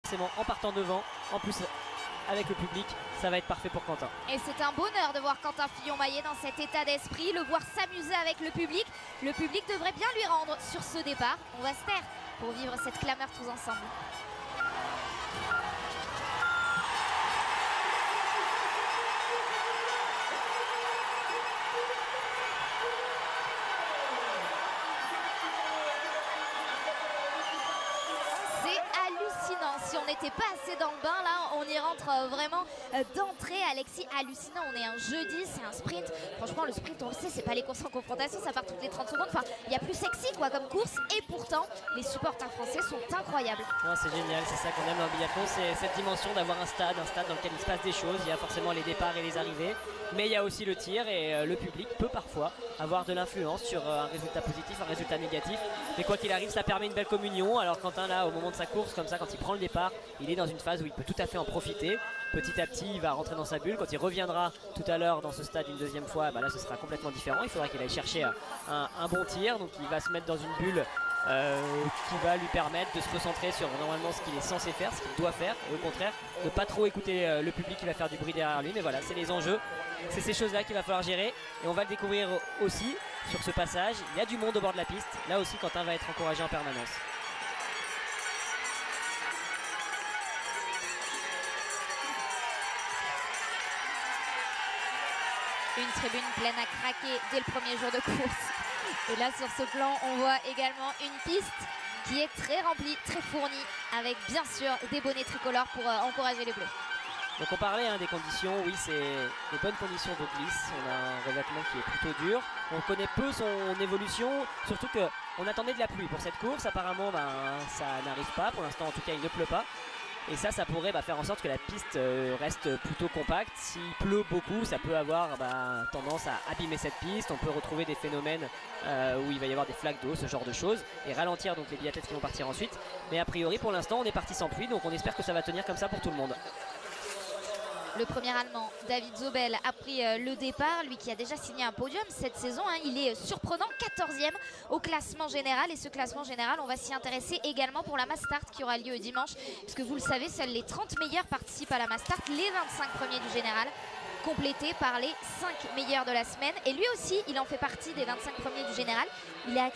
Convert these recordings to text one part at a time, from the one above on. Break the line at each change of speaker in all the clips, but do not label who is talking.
forcément en partant devant, en plus avec le public, ça va être parfait pour Quentin.
Et c'est un bonheur de voir Quentin Fillon-Maillet dans cet état d'esprit, le voir s'amuser avec le public. Le public devrait bien lui rendre sur ce départ. On va se taire pour vivre cette clameur tous ensemble. Si on n'était pas assez dans le bain, là, on y rentre vraiment d'entrée. Alexis, hallucinant. On est un jeudi, c'est un sprint. Franchement, le sprint, on le sait, c'est pas les courses en confrontation, ça part toutes les 30 secondes. Enfin, il y a plus sexy quoi comme course. Et pourtant, les supporters français sont incroyables.
C'est génial, c'est ça qu'on aime dans le biathlon, c'est cette dimension d'avoir un stade dans lequel il se passe des choses. Il y a forcément les départs et les arrivées, mais il y a aussi le tir et le public peut parfois avoir de l'influence sur un résultat positif, un résultat négatif. Mais quoi qu'il arrive, ça permet une belle communion. Alors Quentin, là, au moment de sa course, comme ça, quand il prend le départ, il est dans une phase où il peut tout à fait en profiter. Petit à petit, il va rentrer dans sa bulle. Quand il reviendra tout à l'heure dans ce stade une deuxième fois, là, ce sera complètement différent. Il faudra qu'il aille chercher un bon tir. Donc il va se mettre dans une bulle qui va lui permettre de se recentrer sur normalement ce qu'il est censé faire, ce qu'il doit faire, et au contraire de pas trop écouter le public qui va faire du bruit derrière lui. Mais voilà, c'est les enjeux, c'est ces choses là qu'il va falloir gérer, et on va le découvrir aussi sur ce passage. Il y a du monde au bord de la piste, là aussi Quentin va être encouragé en permanence.
Une tribune pleine à craquer dès le premier jour de course. Et là, sur ce plan, on voit également une piste qui est très remplie, très fournie, avec bien sûr des bonnets tricolores pour encourager les Bleus.
Donc on parlait des conditions, oui, c'est des bonnes conditions de glisse. On a un revêtement qui est plutôt dur. On connaît peu son évolution, surtout qu'on attendait de la pluie pour cette course. Apparemment, ça n'arrive pas. Pour l'instant, en tout cas, il ne pleut pas. Et ça pourrait faire en sorte que la piste reste plutôt compacte. S'il pleut beaucoup, ça peut avoir tendance à abîmer cette piste. On peut retrouver des phénomènes où il va y avoir des flaques d'eau, ce genre de choses, et ralentir donc les biathlètes qui vont partir ensuite. Mais a priori, pour l'instant, on est parti sans pluie, donc on espère que ça va tenir comme ça pour tout le monde.
Le premier Allemand, David Zobel, a pris le départ. Lui qui a déjà signé un podium cette saison. Il est surprenant, 14e au classement général. Et ce classement général, on va s'y intéresser également pour la Mass Start qui aura lieu dimanche. Puisque vous le savez, seuls les 30 meilleurs participent à la Mass Start. Les 25 premiers du général, complété par les 5 meilleurs de la semaine. Et lui aussi, il en fait partie des 25 premiers du général. Il est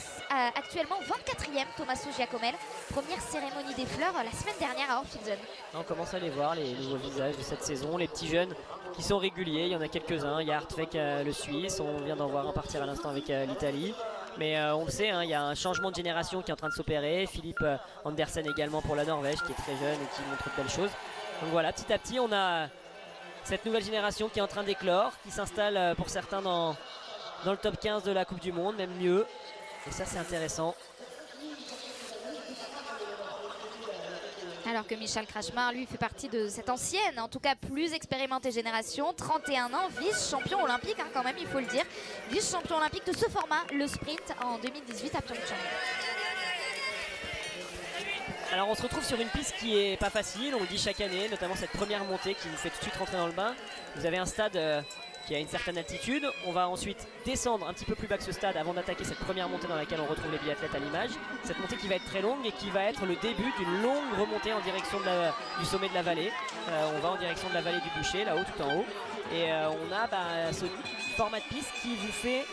actuellement 24e, Tommaso Giacomel. Première cérémonie des fleurs la semaine dernière à Orphitzen.
On commence à les voir, les nouveaux visages de cette saison. Les petits jeunes qui sont réguliers, il y en a quelques-uns. Il y a Hartweg, le Suisse, on vient d'en voir en partir à l'instant avec l'Italie. Mais on le sait, il y a un changement de génération qui est en train de s'opérer. Philippe Andersen également pour la Norvège, qui est très jeune et qui montre de belles choses. Donc voilà, petit à petit, on a cette nouvelle génération qui est en train d'éclore, qui s'installe pour certains dans le top 15 de la Coupe du Monde, même mieux. Et ça, c'est intéressant.
Alors que Michal Krachmar, lui, fait partie de cette ancienne, en tout cas plus expérimentée génération, 31 ans, vice-champion olympique, quand même, il faut le dire. Vice-champion olympique de ce format, le sprint, en 2018 à Pyeongchang.
Alors on se retrouve sur une piste qui est pas facile, on le dit chaque année, notamment cette première montée qui nous fait tout de suite rentrer dans le bain. Vous avez un stade qui a une certaine altitude, on va ensuite descendre un petit peu plus bas que ce stade avant d'attaquer cette première montée dans laquelle on retrouve les biathlètes à l'image. Cette montée qui va être très longue et qui va être le début d'une longue remontée en direction du sommet de la vallée. On va en direction de la vallée du Boucher, là-haut, tout en haut. Et on a ce format de piste qui vous fait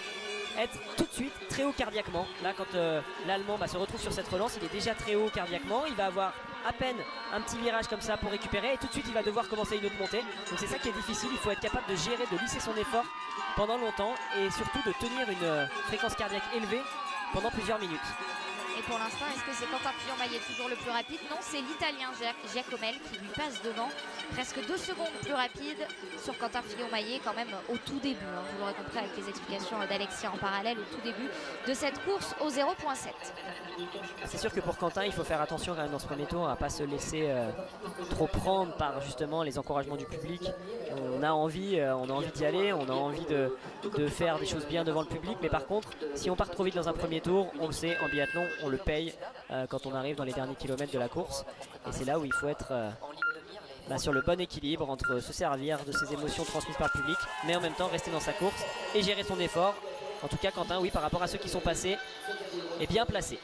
être tout de suite très haut cardiaquement. Là, quand l'Allemand se retrouve sur cette relance, il est déjà très haut cardiaquement. Il va avoir à peine un petit virage comme ça pour récupérer et tout de suite il va devoir commencer une autre montée. Donc c'est ça qui est difficile, il faut être capable de gérer, de lisser son effort pendant longtemps et surtout de tenir une fréquence cardiaque élevée pendant plusieurs minutes.
Et pour l'instant, est-ce que c'est Quentin Fillon-Maillet toujours le plus rapide? Non, c'est l'Italien Giacomel qui lui passe devant. Presque 2 secondes plus rapide sur Quentin Fillon-Maillet quand même au tout début. Vous l'aurez compris avec les explications d'Alexis en parallèle au tout début de cette course au 0.7.
C'est sûr que pour Quentin, il faut faire attention quand même dans ce premier tour à ne pas se laisser trop prendre par justement les encouragements du public. On a envie d'y aller, on a envie de faire des choses bien devant le public. Mais par contre, si on part trop vite dans un premier tour, on le sait, en biathlon, on le paye quand on arrive dans les derniers kilomètres de la course. Et c'est là où il faut être sur le bon équilibre entre se servir de ses émotions transmises par le public, mais en même temps rester dans sa course et gérer son effort. En tout cas, Quentin, oui, par rapport à ceux qui sont passés, est bien placé.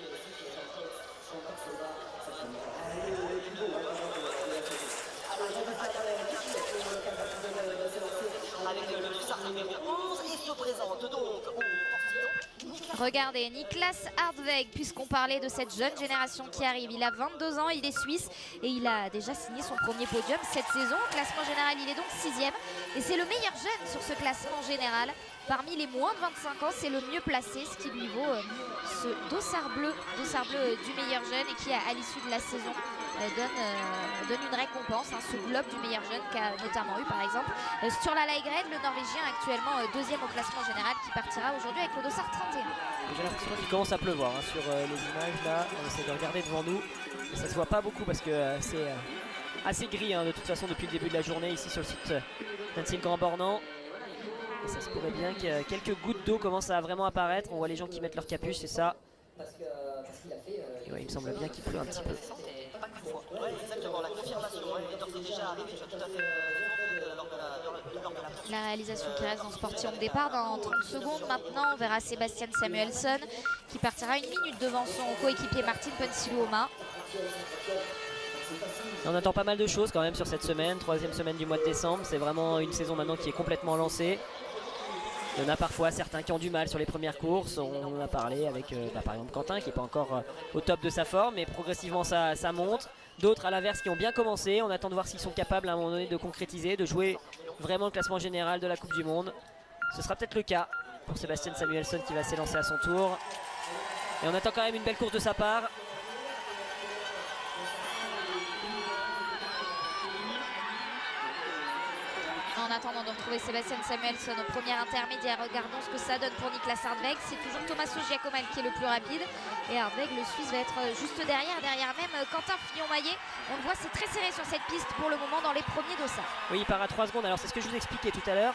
Regardez, Niklas Hartweg, puisqu'on parlait de cette jeune génération qui arrive. Il a 22 ans, il est suisse et il a déjà signé son premier podium cette saison. Au classement général, il est donc 6e. Et c'est le meilleur jeune sur ce classement général. Parmi les moins de 25 ans, c'est le mieux placé, ce qui lui vaut ce dossard bleu du meilleur jeune et qui, à l'issue de la saison, donne une récompense, ce globe du meilleur jeune qu'a notamment eu, par exemple, sur la Laigred, le Norvégien actuellement 2e au classement général qui partira aujourd'hui avec le dossard 31.
J'ai l'impression qu'il commence à pleuvoir sur les images là. On essaie de regarder devant nous. Et ça se voit pas beaucoup parce que c'est assez gris de toute façon depuis le début de la journée ici sur le site d'Annecy Grand Bornand. Et ça se pourrait bien que quelques gouttes d'eau commencent à vraiment apparaître. On voit les gens qui mettent leur capuche, c'est ça. Et ouais, il me semble bien qu'il pleut un petit peu.
La réalisation qui reste dans Sportium départ dans 30 secondes. Maintenant, on verra Sébastien Samuelsson qui partira 1 minute devant son coéquipier Martin Ponsiluoma.
On attend pas mal de choses quand même sur cette semaine, 3e semaine du mois de décembre. C'est vraiment une saison maintenant qui est complètement lancée. Il y en a parfois certains qui ont du mal sur les premières courses. On en a parlé avec par exemple Quentin qui n'est pas encore au top de sa forme, mais progressivement ça monte. D'autres à l'inverse qui ont bien commencé. On attend de voir s'ils sont capables à un moment donné de concrétiser, de jouer vraiment le classement général de la Coupe du Monde. Ce sera peut-être le cas pour Sébastien Samuelsson qui va s'élancer à son tour. Et on attend quand même une belle course de sa part.
En attendant de retrouver Sébastien Samuelsson au premier intermédiaire, regardons ce que ça donne pour Niklas Hartweg. C'est toujours Tommaso Giacomelli qui est le plus rapide. Et Hartweg, le Suisse, va être juste derrière même Quentin Fillon-Maillet. On le voit, c'est très serré sur cette piste pour le moment dans les premiers dossards.
Oui, il part à 3 secondes. Alors c'est ce que je vous expliquais tout à l'heure.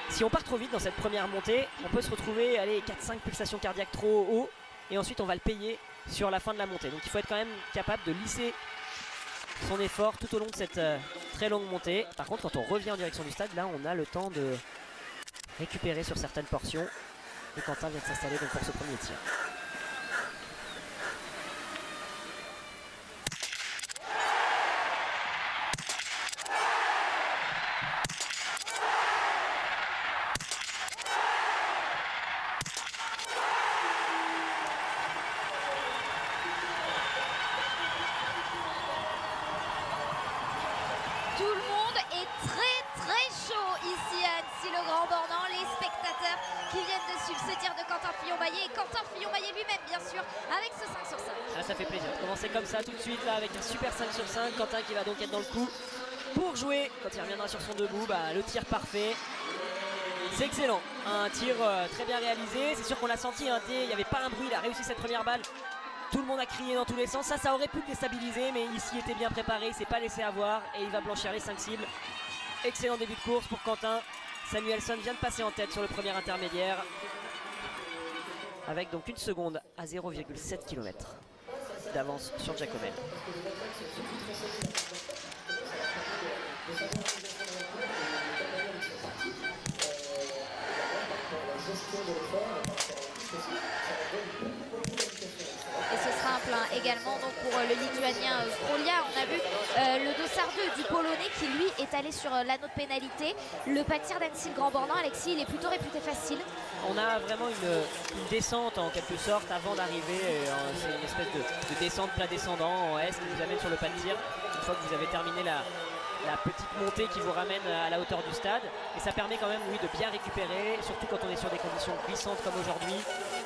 Si on part trop vite dans cette première montée, on peut se retrouver 4-5 pulsations cardiaques trop haut. Et ensuite on va le payer sur la fin de la montée. Donc il faut être quand même capable de lisser son effort tout au long de cette très longue montée. Par contre, quand on revient en direction du stade, là on a le temps de récupérer sur certaines portions. Et Quentin vient de s'installer donc pour ce premier tir. Ça fait plaisir de commencer comme ça tout de suite là avec un super 5 sur 5. Quentin qui va donc être dans le coup pour jouer quand il reviendra sur son debout. Le tir parfait, c'est excellent, un tir très bien réalisé. C'est sûr qu'on l'a senti, il n'y avait pas un bruit, il a réussi cette première balle. Tout le monde a crié dans tous les sens, ça aurait pu le déstabiliser, mais il s'y était bien préparé, il ne s'est pas laissé avoir et il va blanchir les 5 cibles. Excellent début de course pour Quentin. Samuelsson vient de passer en tête sur le premier intermédiaire avec donc 1 seconde à 0,7 km d'avance sur Giacomelli.
Et ce sera un plein également donc pour le Lituanien Strolia. On a vu le dossard 2 du Polonais qui lui est allé sur l'anneau de pénalité. Le pâtir d'Annecy Grand Bornand, Alexis, il est plutôt réputé facile.
On a vraiment une descente en quelque sorte avant d'arriver. C'est une espèce de descente plat descendant en S qui vous amène sur le pas de tir. Une fois que vous avez terminé la petite montée qui vous ramène à la hauteur du stade. Et ça permet quand même de bien récupérer, surtout quand on est sur des conditions glissantes comme aujourd'hui.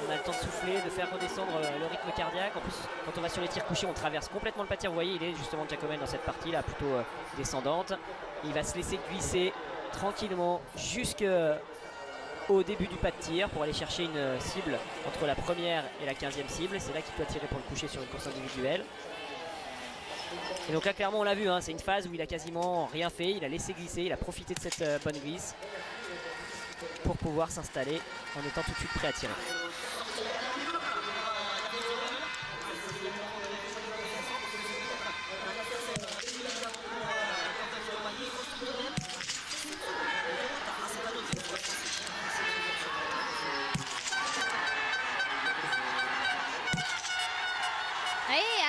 On a le temps de souffler, de faire redescendre le rythme cardiaque. En plus, quand on va sur les tirs couchés, on traverse complètement le pas de tir. Vous voyez, il est justement Giacomelli dans cette partie là, plutôt descendante. Il va se laisser glisser tranquillement jusqu'au début du pas de tir pour aller chercher une cible entre la première et la 15e cible. C'est là qu'il doit tirer pour le coucher sur une course individuelle. Et donc là clairement on l'a vu, c'est une phase où il a quasiment rien fait, il a laissé glisser, il a profité de cette bonne glisse pour pouvoir s'installer en étant tout de suite prêt à tirer.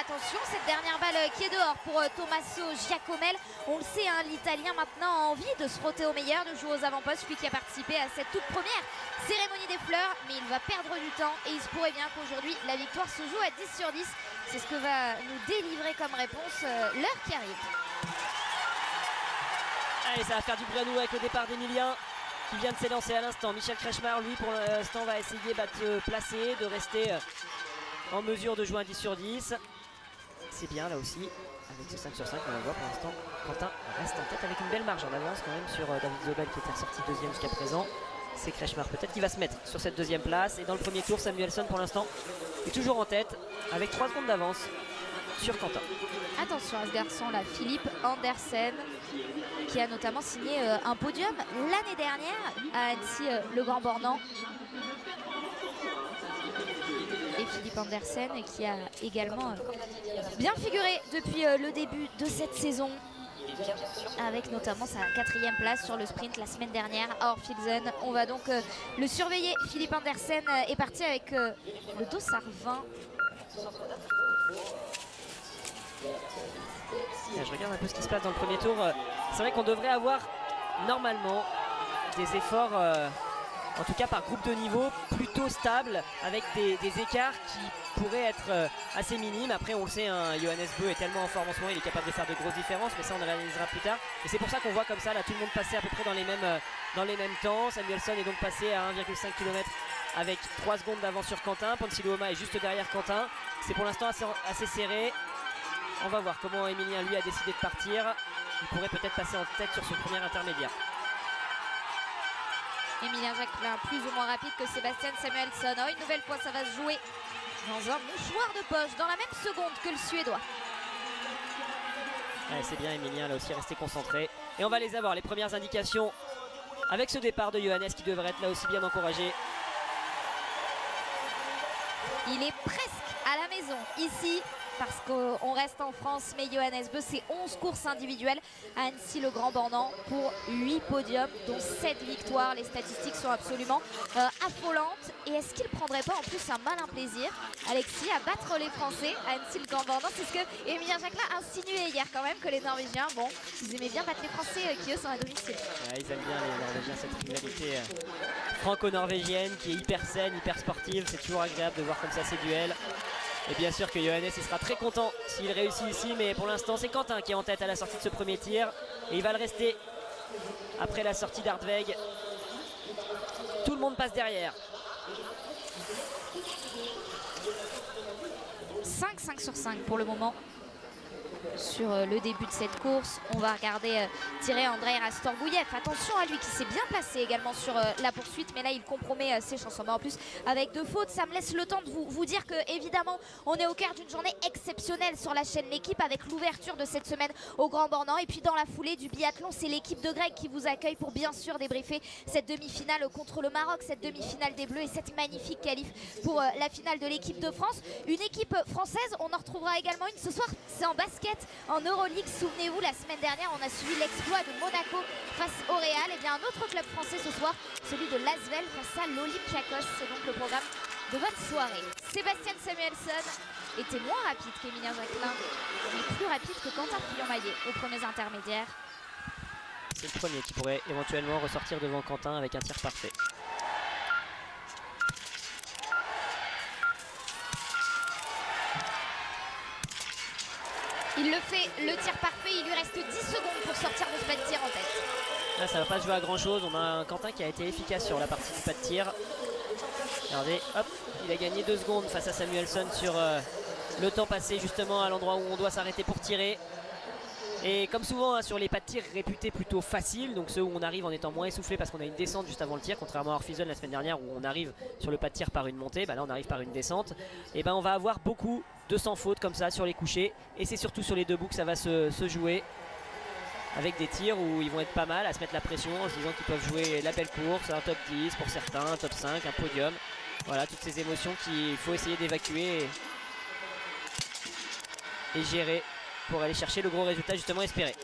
attention, cette dernière balle qui est dehors pour Tommaso Giacomel. On le sait, hein, l'Italien maintenant a envie de se frotter au meilleur, de jouer aux avant-postes, lui qui a participé à cette toute première cérémonie des fleurs, mais il va perdre du temps et il se pourrait bien qu'aujourd'hui la victoire se joue à 10 sur 10. C'est ce que va nous délivrer comme réponse l'heure qui arrive.
Allez, ça va faire du bruit à nous avec le départ d'Emilien qui vient de s'élancer à l'instant. Michel Kretschmar, lui, pour l'instant, va essayer de se placer, de rester en mesure de jouer un 10 sur 10. C'est bien là aussi, avec ce 5 sur 5, on va voir pour l'instant. Quentin reste en tête avec une belle marge en avance quand même sur David Zobel qui était ressorti deuxième jusqu'à présent. C'est Kretschmar peut-être qui va se mettre sur cette deuxième place. Et dans le premier tour, Samuelsson pour l'instant est toujours en tête avec 3 secondes d'avance sur Quentin.
Attention à ce garçon là, Philippe Andersen, qui a notamment signé un podium l'année dernière à Annecy le Grand Bornand. Et Philippe Andersen qui a également bien figuré depuis le début de cette saison, avec notamment sa 4e place sur le sprint la semaine dernière à Orfilsen. On va donc le surveiller. Philippe Andersen est parti avec le dossard 20.
Je regarde un peu ce qui se passe dans le premier tour. C'est vrai qu'on devrait avoir normalement des efforts, en tout cas par groupe de niveau, plutôt stables, avec des écarts qui pourraient être assez minimes. Après on le sait, hein, Johannes Beu est tellement en forme en ce moment, il est capable de faire de grosses différences, mais ça on analysera plus tard. Et c'est pour ça qu'on voit comme ça, là tout le monde passait à peu près dans les mêmes temps. Samuelsson est donc passé à 1,5 km avec 3 secondes d'avance sur Quentin. Ponsiluoma est juste derrière Quentin. C'est pour l'instant assez serré. On va voir comment Emilien lui a décidé de partir. Il pourrait peut-être passer en tête sur ce premier intermédiaire.
Emilien Jacquelin plus ou moins rapide que Sébastien Samuelsson. Oh, une nouvelle fois ça va se jouer dans un mouchoir de poche dans la même seconde que le Suédois.
Ouais, c'est bien, Emilien là aussi resté concentré. Et on va les avoir, les premières indications avec ce départ de Johannes qui devrait être là aussi bien encouragé.
Il est presque à la maison ici, parce qu'on reste en France, mais Johannes Beu, c'est 11 courses individuelles à Annecy le Grand Bornand pour 8 podiums, dont 7 victoires. Les statistiques sont absolument affolantes. Et est-ce qu'il ne prendrait pas en plus un malin plaisir, Alexis, à battre les Français à Annecy le Grand Bornand? C'est ce que Emilien Jacquelin a insinué hier quand même, que les Norvégiens, bon, ils aimaient bien battre les Français qui eux sont à domicile.
Ouais, ils aiment bien les Norvégiens, cette rivalité franco-norvégienne qui est hyper saine, hyper sportive. C'est toujours agréable de voir comme ça ces duels. Et bien sûr que Johannes il sera très content s'il réussit ici, mais pour l'instant c'est Quentin qui est en tête à la sortie de ce premier tir. Et il va le rester après la sortie d'Ardweg. Tout le monde passe derrière.
5 sur 5 pour le moment sur le début de cette course. On va regarder tirer Andrei Rastorgouyev. Attention à lui qui s'est bien placé également sur la poursuite, mais là il compromet ses chances. En plus avec 2 fautes, ça me laisse le temps de vous dire que évidemment on est au cœur d'une journée exceptionnelle sur la chaîne L'équipe, avec l'ouverture de cette semaine au Grand Bornand, et puis dans la foulée du biathlon, c'est l'équipe de Greg qui vous accueille pour bien sûr débriefer cette demi-finale contre le Maroc, cette demi-finale des Bleus et cette magnifique qualif pour la finale de l'équipe de France. Une équipe française, on en retrouvera également une ce soir, c'est en basket. En Euroleague, souvenez-vous, la semaine dernière, on a suivi l'exploit de Monaco face au Real. Et bien un autre club français ce soir, celui de Lasvel face à l'Olympiakos. C'est donc le programme de votre soirée. Sébastien Samuelsson était moins rapide qu'Emilien Jacquelin, mais plus rapide que Quentin Fillon-Maillet aux premiers intermédiaires.
C'est le premier qui pourrait éventuellement ressortir devant Quentin avec un tir parfait.
Il le fait, le tir parfait, il lui reste 10 secondes pour sortir de ce pas de tir en tête.
Là ça va pas se jouer à grand chose, on a un Quentin qui a été efficace sur la partie du pas de tir. Regardez, hop, il a gagné 2 secondes face à Samuelsson sur le temps passé justement à l'endroit où on doit s'arrêter pour tirer. Et comme souvent hein, sur les pas de tir réputés plutôt faciles, donc ceux où on arrive en étant moins essoufflé parce qu'on a une descente juste avant le tir, contrairement à Orfilsen la semaine dernière où on arrive sur le pas de tir par une montée, bah là on arrive par une descente. Et ben on va avoir beaucoup de sans faute comme ça sur les couchers, et c'est surtout sur les debout que ça va se jouer, avec des tirs où ils vont être pas mal à se mettre la pression en se disant qu'ils peuvent jouer la belle course, un top 10 pour certains, un top 5, un podium. Voilà, toutes ces émotions qu'il faut essayer d'évacuer et gérer pour aller chercher le gros résultat justement espéré.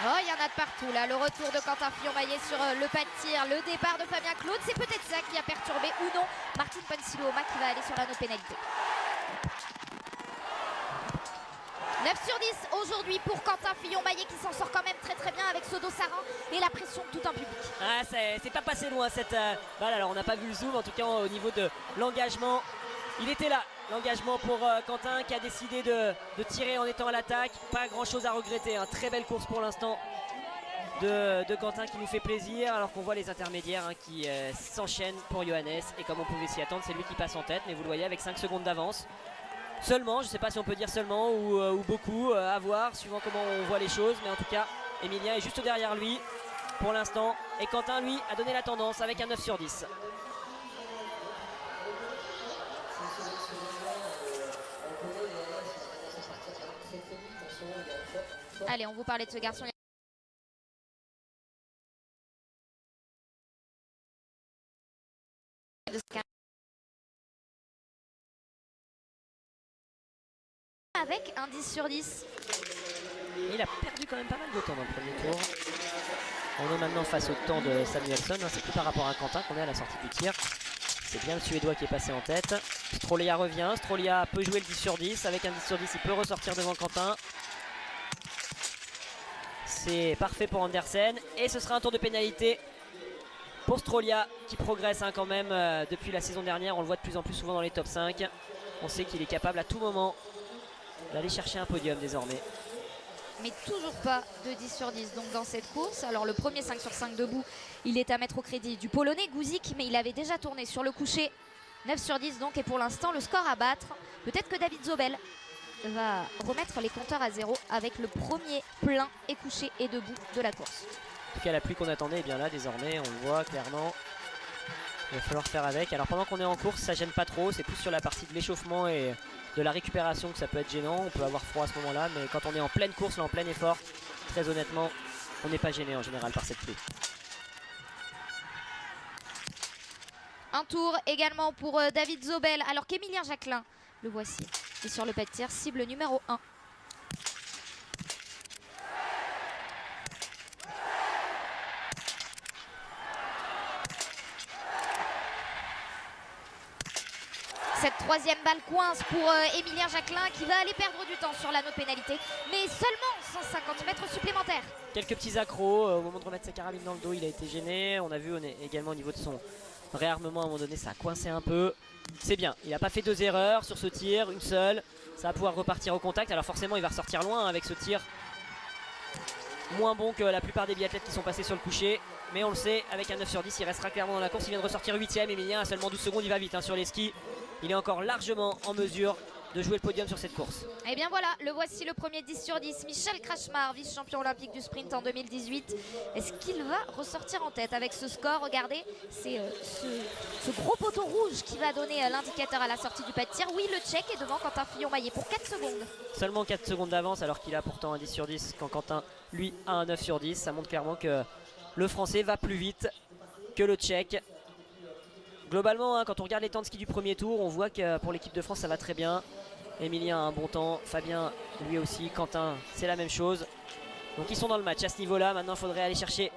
Oh, il y en a de partout là. Le retour de Quentin Fillon-Maillet sur le pas de tir. Le départ de Fabien Claude. C'est peut-être ça qui a perturbé ou non Martin Ponsiluoma qui va aller sur l'anneau pénalité. 9 sur 10 aujourd'hui pour Quentin Fillon-Maillet qui s'en sort quand même très bien avec ce dos sarin et la pression de tout un public.
Ah, c'est pas passé loin cette balle. Alors on n'a pas vu le zoom, en tout cas au niveau de l'engagement. Il était là, l'engagement pour Quentin qui a décidé de tirer en étant à l'attaque. Pas grand chose à regretter, hein. Très belle course pour l'instant de Quentin qui nous fait plaisir. Alors qu'on voit les intermédiaires qui s'enchaînent pour Johannes. Et comme on pouvait s'y attendre, c'est lui qui passe en tête. Mais vous le voyez avec 5 secondes d'avance. Seulement, je ne sais pas si on peut dire seulement ou beaucoup, à voir, suivant comment on voit les choses. Mais en tout cas, Emilien est juste derrière lui pour l'instant. Et Quentin, lui, a donné la tendance avec un 9 sur 10.
Allez, on vous parlait de ce garçon. Avec un 10 sur 10.
Il a perdu quand même pas mal de temps dans le premier tour. On est maintenant face au temps de Samuelsson. C'est plus par rapport à Quentin qu'on est à la sortie du tir. C'est bien le Suédois qui est passé en tête. Strolia revient. Strolia peut jouer le 10 sur 10. Avec un 10 sur 10, il peut ressortir devant Quentin. C'est parfait pour Andersen. Et ce sera un tour de pénalité pour Strolia qui progresse quand même depuis la saison dernière. On le voit de plus en plus souvent dans les top 5. On sait qu'il est capable à tout moment d'aller chercher un podium désormais.
Mais toujours pas de 10 sur 10 donc dans cette course. Alors le premier 5 sur 5 debout, il est à mettre au crédit du Polonais Guzik, mais il avait déjà tourné sur le coucher. 9 sur 10 donc, et pour l'instant le score à battre. Peut-être que David Zobel va remettre les compteurs à zéro avec le premier plein et couché et debout de la course.
En tout cas, la pluie qu'on attendait est bien là désormais, on le voit clairement. Il va falloir faire avec. Alors pendant qu'on est en course, ça gêne pas trop, c'est plus sur la partie de l'échauffement et de la récupération que ça peut être gênant. On peut avoir froid à ce moment-là, mais quand on est en pleine course, là, en plein effort, très honnêtement, on n'est pas gêné en général par cette pluie.
Un tour également pour David Zobel, alors qu'Emilien Jacquelin, le voici, est sur le pas de tir, cible numéro 1. Cette troisième balle coince pour Emilien Jacquelin qui va aller perdre du temps sur l'anneau de pénalité, mais seulement 150 mètres supplémentaires.
Quelques petits accros, au moment de remettre sa carabine dans le dos, il a été gêné. On a vu également au niveau de son réarmement, à un moment donné, ça a coincé un peu. C'est bien, il n'a pas fait 2 erreurs sur ce tir, une seule. Ça va pouvoir repartir au contact. Alors forcément, il va ressortir loin avec ce tir. Moins bon que la plupart des biathlètes qui sont passés sur le coucher. Mais on le sait, avec un 9 sur 10, il restera clairement dans la course. Il vient de ressortir 8ème. Emilien a seulement 12 secondes, il va vite sur les skis. Il est encore largement en mesure de jouer le podium sur cette course.
Et bien voilà, le voici le premier 10 sur 10. Michel Krachmar, vice-champion olympique du sprint en 2018. Est-ce qu'il va ressortir en tête avec ce score? Regardez, c'est ce gros poteau rouge qui va donner l'indicateur à la sortie du pas de tir. Oui, le Tchèque est devant Quentin Fillon-Maillet pour 4 secondes.
Seulement 4 secondes d'avance alors qu'il a pourtant un 10 sur 10 quand Quentin, lui, a un 9 sur 10. Ça montre clairement que le Français va plus vite que le Tchèque. Globalement, quand on regarde les temps de ski du premier tour, on voit que pour l'équipe de France, ça va très bien. Emilien a un bon temps, Fabien lui aussi, Quentin, c'est la même chose. Donc ils sont dans le match à ce niveau-là. Maintenant, il faudrait aller chercher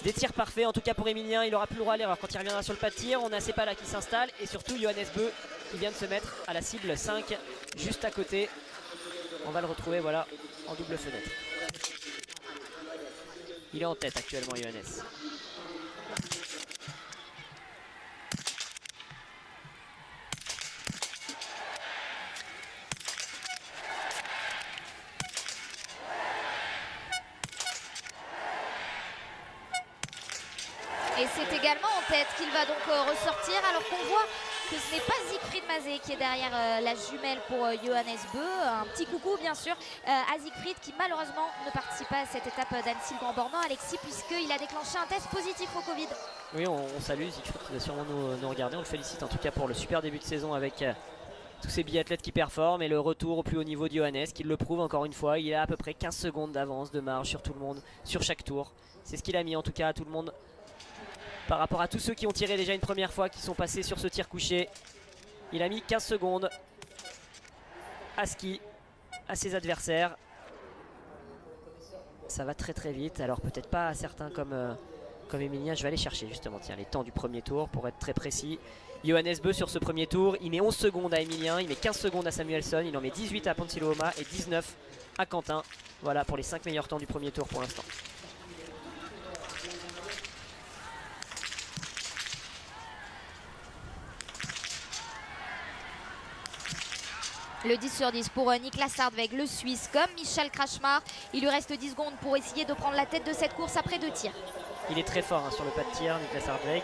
des tirs parfaits. En tout cas pour Emilien, il n'aura plus le droit à l'erreur quand il reviendra sur le pas de tir. On a Sepala qui s'installe et surtout Johannes Beu qui vient de se mettre à la cible 5 juste à côté. On va le retrouver voilà en double fenêtre. Il est en tête actuellement Johannes.
Et c'est également en tête qu'il va donc ressortir, alors qu'on voit que ce n'est pas Siegfried Mazet qui est derrière la jumelle pour Johannes Beu. Un petit coucou bien sûr à Siegfried qui malheureusement ne participe pas à cette étape d'Annecy Grand Bornand, Alexis, puisqu'il a déclenché un test positif au Covid.
Oui, on salue Siegfried qui va sûrement nous regarder. On le félicite en tout cas pour le super début de saison avec tous ces biathlètes qui performent et le retour au plus haut niveau de Johannes qui le prouve encore une fois. Il a à peu près 15 secondes d'avance de marge sur tout le monde, sur chaque tour. C'est ce qu'il a mis en tout cas à tout le monde. Par rapport à tous ceux qui ont tiré déjà une première fois, qui sont passés sur ce tir couché. Il a mis 15 secondes à ski, à ses adversaires. ça va très très vite. Alors peut-être pas certains comme Emilien. Je vais aller chercher justement tiens, les temps du premier tour pour être très précis. Johannes Beu sur ce premier tour, il met 11 secondes à Emilien, il met 15 secondes à Samuelsson, il en met 18 à Ponsiluoma et 19 à Quentin. Voilà pour les 5 meilleurs temps du premier tour pour l'instant.
Le 10 sur 10 pour Niklas Hardweg, le Suisse, comme Michael Kretschmar. Il lui reste 10 secondes pour essayer de prendre la tête de cette course après 2 tirs.
Il est très fort hein, sur le pas de tir, Niklas Hardweg.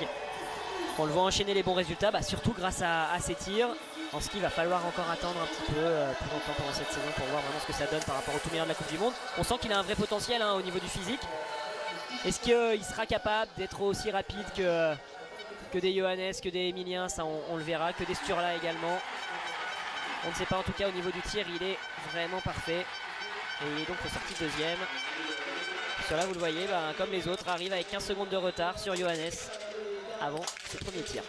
On le voit enchaîner les bons résultats, surtout grâce à ses tirs. En ski, il va falloir encore attendre un petit peu plus longtemps pendant cette saison pour voir vraiment ce que ça donne par rapport au tout meilleur de la Coupe du Monde. On sent qu'il a un vrai potentiel hein, au niveau du physique. Est-ce qu'il sera capable d'être aussi rapide que des Johannes, que des Emiliens? Ça, on le verra, que des Sturla également. On ne sait pas, en tout cas au niveau du tir, il est vraiment parfait. Et il est donc ressorti deuxième. Sturla, vous le voyez, comme les autres, arrive avec 15 secondes de retard sur Johannes avant ce premier tir.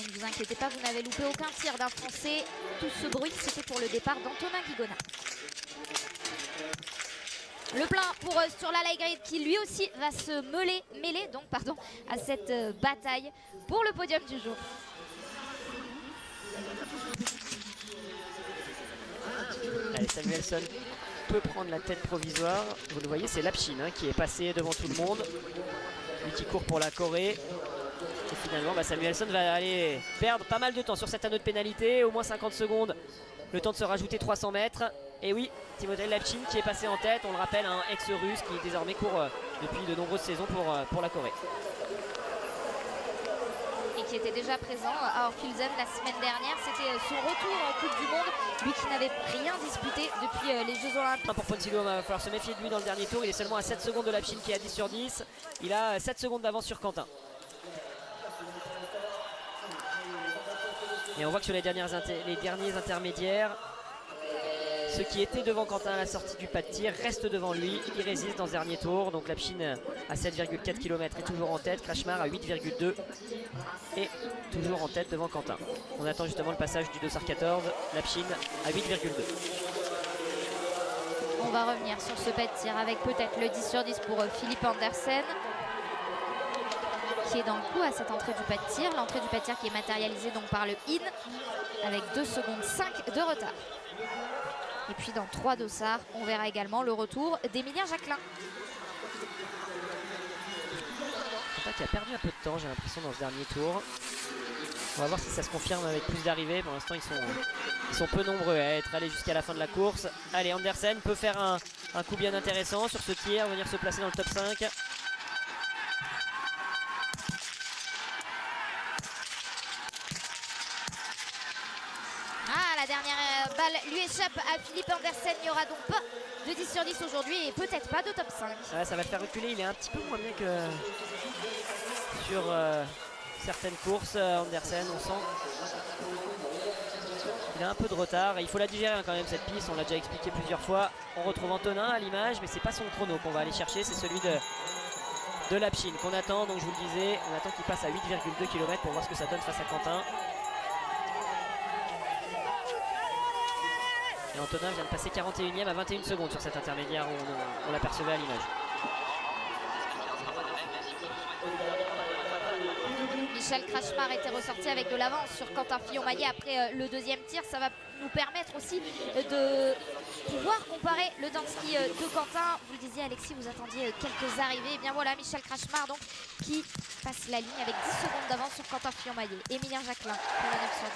Ne vous inquiétez pas, vous n'avez loupé aucun tir d'un Français. Tout ce bruit, c'était pour le départ d'Antonin Guigona. Le plein pour Sturla Lægreid qui lui aussi va se mêler à cette bataille pour le podium du jour.
Allez, Samuelsson peut prendre la tête provisoire. Vous le voyez, c'est Lapchin hein, qui est passé devant tout le monde. Lui qui court pour la Corée. Et finalement, Samuelsson va aller perdre pas mal de temps sur cet anneau de pénalité. Au moins 50 secondes. Le temps de se rajouter 300 mètres. Et oui, Timothée Lapchin qui est passé en tête. On le rappelle, un ex-russe qui désormais court depuis de nombreuses saisons pour la Corée.
Qui était déjà présent à Orkulsen la semaine dernière. C'était son retour en Coupe du Monde, lui qui n'avait rien disputé depuis les Jeux Olympiques.
Pour Ponsiluoma, il va falloir se méfier de lui dans le dernier tour. Il est seulement à 7 secondes de Lapchin qui est à 10 sur 10. Il a 7 secondes d'avance sur Quentin. Et on voit que sur les derniers intermédiaires, ceux qui étaient devant Quentin à la sortie du pas de tir restent devant lui. Il résiste dans ce dernier tour. Donc Lapchin à 7,4 km est toujours en tête. Kretschmar à 8,2 et toujours en tête devant Quentin. On attend justement le passage du dossard 14. Lapchin à 8,2.
On va revenir sur ce pas de tir avec peut-être le 10 sur 10 pour Philippe Andersen qui est dans le coup à cette entrée du pas de tir. L'entrée du pas de tir qui est matérialisée donc par le IN avec 2 secondes 5 de retard. Et puis dans 3 dossards, on verra également le retour d'Emilien Jacquelin.
Qui a perdu un peu de temps, j'ai l'impression, dans ce dernier tour. On va voir si ça se confirme avec plus d'arrivées. Pour l'instant, ils sont peu nombreux à être allés jusqu'à la fin de la course. Allez, Andersen peut faire un coup bien intéressant sur ce tir, venir se placer dans le top 5.
La dernière balle lui échappe à Philippe Andersen. Il n'y aura donc pas de 10 sur 10 aujourd'hui et peut-être pas de top 5.
Ouais, ça va le faire reculer. Il est un petit peu moins bien que sur certaines courses. Andersen, on sent qu'il a un peu de retard. Et il faut la digérer quand même cette piste. On l'a déjà expliqué plusieurs fois. On retrouve Antonin à l'image, mais c'est pas son chrono qu'on va aller chercher. C'est celui de Lapchin qu'on attend. Donc je vous le disais, on attend qu'il passe à 8,2 km pour voir ce que ça donne face à Quentin. Et Antonin vient de passer 41e à 21 secondes sur cet intermédiaire où on l'apercevait à l'image.
Michael Kretschmar était ressorti avec de l'avance sur Quentin Fillon-Maillet après le deuxième tir. Ça va nous permettre aussi de pouvoir comparer le temps de ski de Quentin. Vous le disiez Alexis, vous attendiez quelques arrivées. Et bien voilà, Michael Kretschmar donc qui passe la ligne avec 10 secondes d'avance sur Quentin Fillon-Maillet. Emilien Jacquelin pour le 9 sur 10.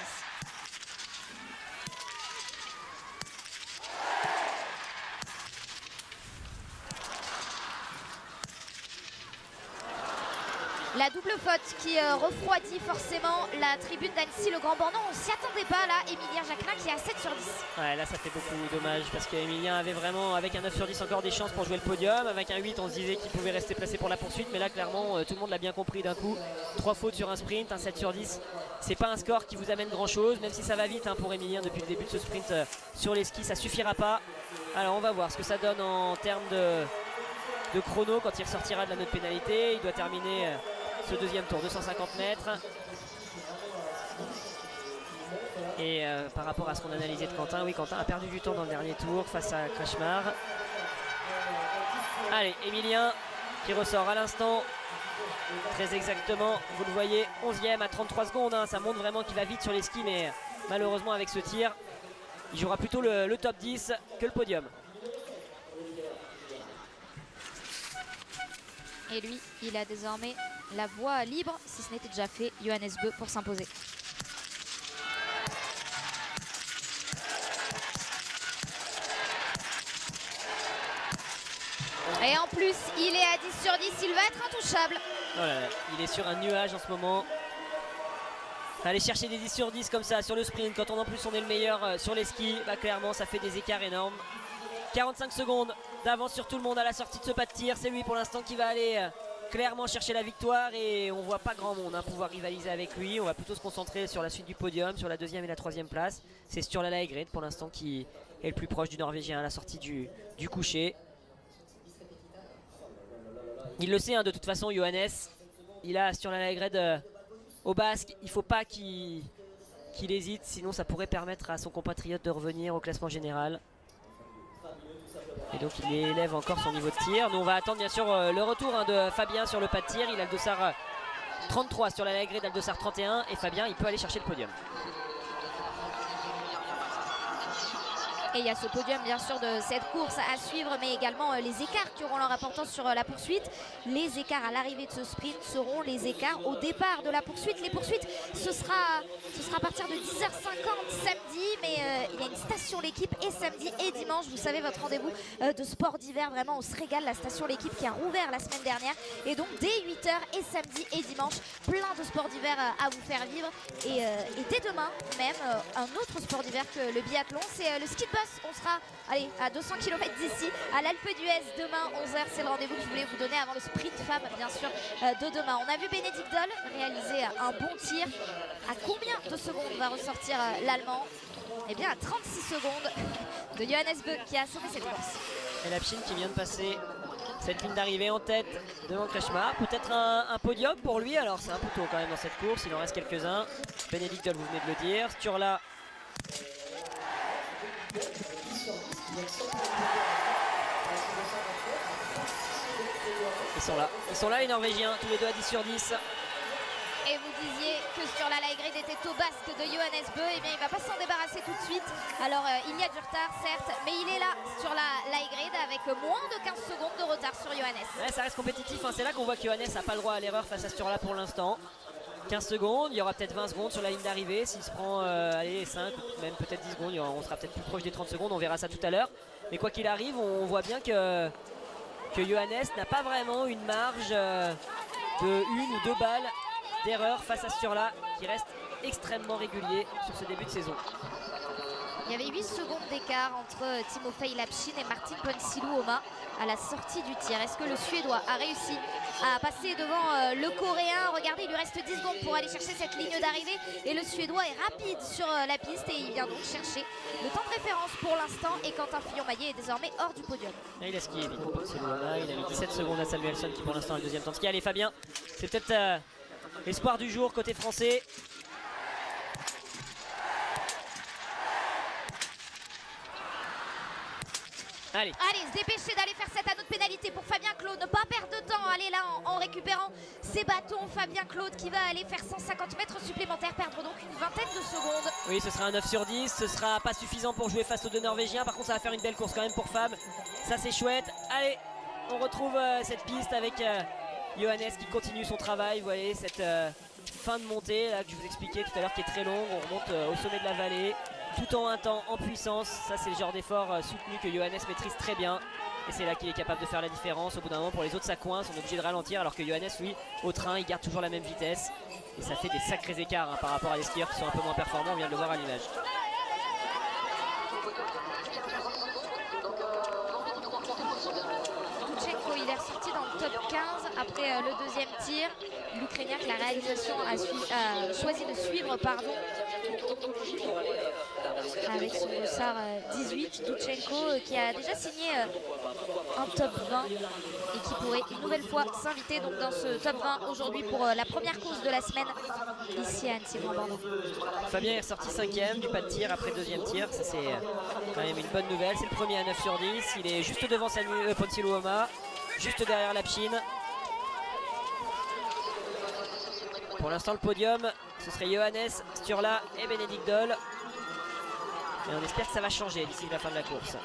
La double faute qui refroidit forcément la tribune d'Annecy, le Grand Bornand. On s'y attendait pas là, Emilien Jacquelin qui est à 7 sur 10.
Ouais, là ça fait beaucoup dommage parce qu'Emilien avait vraiment, avec un 9 sur 10, encore des chances pour jouer le podium. Avec un 8, on se disait qu'il pouvait rester placé pour la poursuite, mais là clairement tout le monde l'a bien compris d'un coup. 3 fautes sur un sprint, un 7 sur 10. C'est pas un score qui vous amène grand chose, même si ça va vite pour Emilien depuis le début de ce sprint sur les skis, ça suffira pas. Alors on va voir ce que ça donne en termes de chrono quand il ressortira de la note pénalité. Il doit terminer ce deuxième tour, 250 mètres. Et par rapport à ce qu'on analysait de Quentin, oui, Quentin a perdu du temps dans le dernier tour face à Kretschmar. Allez, Emilien qui ressort à l'instant. Très exactement, vous le voyez, 11e à 33 secondes. Hein. Ça montre vraiment qu'il va vite sur les skis, mais malheureusement avec ce tir, il jouera plutôt le top 10 que le podium.
Et lui, il a désormais la voie libre, si ce n'était déjà fait, Johannes Beu pour s'imposer. Et en plus, il est à 10 sur 10, il va être intouchable.
Oh là là, il est sur un nuage en ce moment. Aller chercher des 10 sur 10 comme ça sur le sprint, quand en plus on est le meilleur sur les skis, bah clairement ça fait des écarts énormes. 45 secondes d'avance sur tout le monde à la sortie de ce pas de tir. C'est lui pour l'instant qui va aller clairement chercher la victoire et on voit pas grand monde pouvoir rivaliser avec lui. On va plutôt se concentrer sur la suite du podium, sur la 2e et la 3e place. C'est Sturla Laegred pour l'instant qui est le plus proche du Norvégien à la sortie du coucher. Il le sait de toute façon, Johannes. Il a Sturla Laegred au basque. Il ne faut pas qu'il hésite, sinon ça pourrait permettre à son compatriote de revenir au classement général. Et donc il élève encore son niveau de tir. Nous on va attendre bien sûr le retour de Fabien sur le pas de tir. Il a le dossard 33 sur la Laegred, il a le dossard 31 et Fabien il peut aller chercher le podium.
Et il y a ce podium bien sûr de cette course à suivre, mais également les écarts qui auront leur importance sur la poursuite. Les écarts à l'arrivée de ce sprint seront les écarts au départ de la poursuite. Les poursuites, ce sera à partir de 10h50 samedi, mais il y a une station l'équipe et samedi et dimanche. Vous savez, votre rendez-vous de sport d'hiver, vraiment on se régale. La station l'équipe qui a rouvert la semaine dernière. Et donc dès 8h et samedi et dimanche, plein de sports d'hiver à vous faire vivre. Et dès demain même, un autre sport d'hiver que le biathlon, c'est le ski de boss. On sera à 200 km d'ici, à l'Alpe d'Huez, demain 11h. C'est le rendez-vous que je voulais vous donner avant le sprint femme, bien sûr, de demain. On a vu Bénédicte Doll réaliser un bon tir. À combien de secondes va ressortir l'Allemand? Eh bien à 36 secondes de Johannes Beu qui a sauvé cette course.
Et Lapchine qui vient de passer cette ligne d'arrivée en tête devant Kretschmar. Peut-être un podium pour lui. Alors c'est un peu tôt quand même dans cette course. Il en reste quelques-uns. Bénédicte Doll, vous venez de le dire. Sturla. Ils sont là les Norvégiens, tous les deux à 10 sur 10.
Et vous disiez que Sturla Laegred était au basque de Johannes Beu. Eh bien il ne va pas s'en débarrasser tout de suite. Alors il y a du retard certes, mais il est là Sturla Laegred avec moins de 15 secondes de retard sur Johannes.
Ouais, ça reste compétitif, c'est là qu'on voit que Johannes n'a pas le droit à l'erreur face à Sturla pour l'instant. 15 secondes, il y aura peut-être 20 secondes sur la ligne d'arrivée. S'il se prend 5, même peut-être 10 secondes, on sera peut-être plus proche des 30 secondes, on verra ça tout à l'heure. Mais quoi qu'il arrive, on voit bien que Johannes n'a pas vraiment une marge de 1 ou 2 balles d'erreur face à Sturla, qui reste extrêmement régulier sur ce début de saison.
Il y avait 8 secondes d'écart entre Timofey Lapchine et Martin Ponsiluoma à la sortie du tir. Est-ce que le Suédois a réussi à passer devant le Coréen? Regardez, il lui reste 10 secondes pour aller chercher cette ligne d'arrivée. Et le Suédois est rapide sur la piste et il vient donc chercher le temps de référence pour l'instant. Et Quentin Fillon-Maillet est désormais hors du podium.
Et il a skié vite, Ponsiluoma. Il a mis 17 secondes à Samuelsson qui pour l'instant a le deuxième temps de ski. Allez Fabien, c'est peut-être l'espoir du jour côté français. Allez,
se dépêcher d'aller faire cette anneau de pénalité pour Fabien Claude. Ne pas perdre de temps. Allez là en récupérant ses bâtons. Fabien Claude qui va aller faire 150 mètres supplémentaires. Perdre donc une vingtaine de secondes.
Oui, ce sera un 9 sur 10. Ce sera pas suffisant pour jouer face aux deux Norvégiens. Par contre, ça va faire une belle course quand même pour Fab. Ça, c'est chouette. Allez, on retrouve cette piste avec Johannes qui continue son travail. Vous voyez cette fin de montée là, que je vous expliquais tout à l'heure qui est très longue. On remonte au sommet de la vallée. Tout en un temps, en puissance. Ça c'est le genre d'effort soutenu que Johannes maîtrise très bien. Et c'est là qu'il est capable de faire la différence. Au bout d'un moment, pour les autres ça coince, on est obligé de ralentir. Alors que Johannes, lui, au train, il garde toujours la même vitesse. Et ça fait des sacrés écarts par rapport à des skieurs qui sont un peu moins performants. On vient de le voir à l'image.
Doutchenko, il est ressorti dans le top 15 après le deuxième tir. L'Ukrainien que la réalisation a choisi de suivre, avec son dossard 18. Doutchenko qui a déjà signé un top 20 et qui pourrait une nouvelle fois s'inviter donc dans ce top 20 aujourd'hui pour la première course de la semaine ici à Annecy-Grand-Bordeaux.
Fabien est ressorti 5e du pas de tir après le deuxième tir. Ça c'est quand même une bonne nouvelle. C'est le premier à 9 sur 10. Il est juste devant Ponsiluoma. juste derrière Lapchine. Pour l'instant le podium ce serait Johannes, Sturla et Bénédicte Doll. Et on espère que ça va changer d'ici la fin de la course.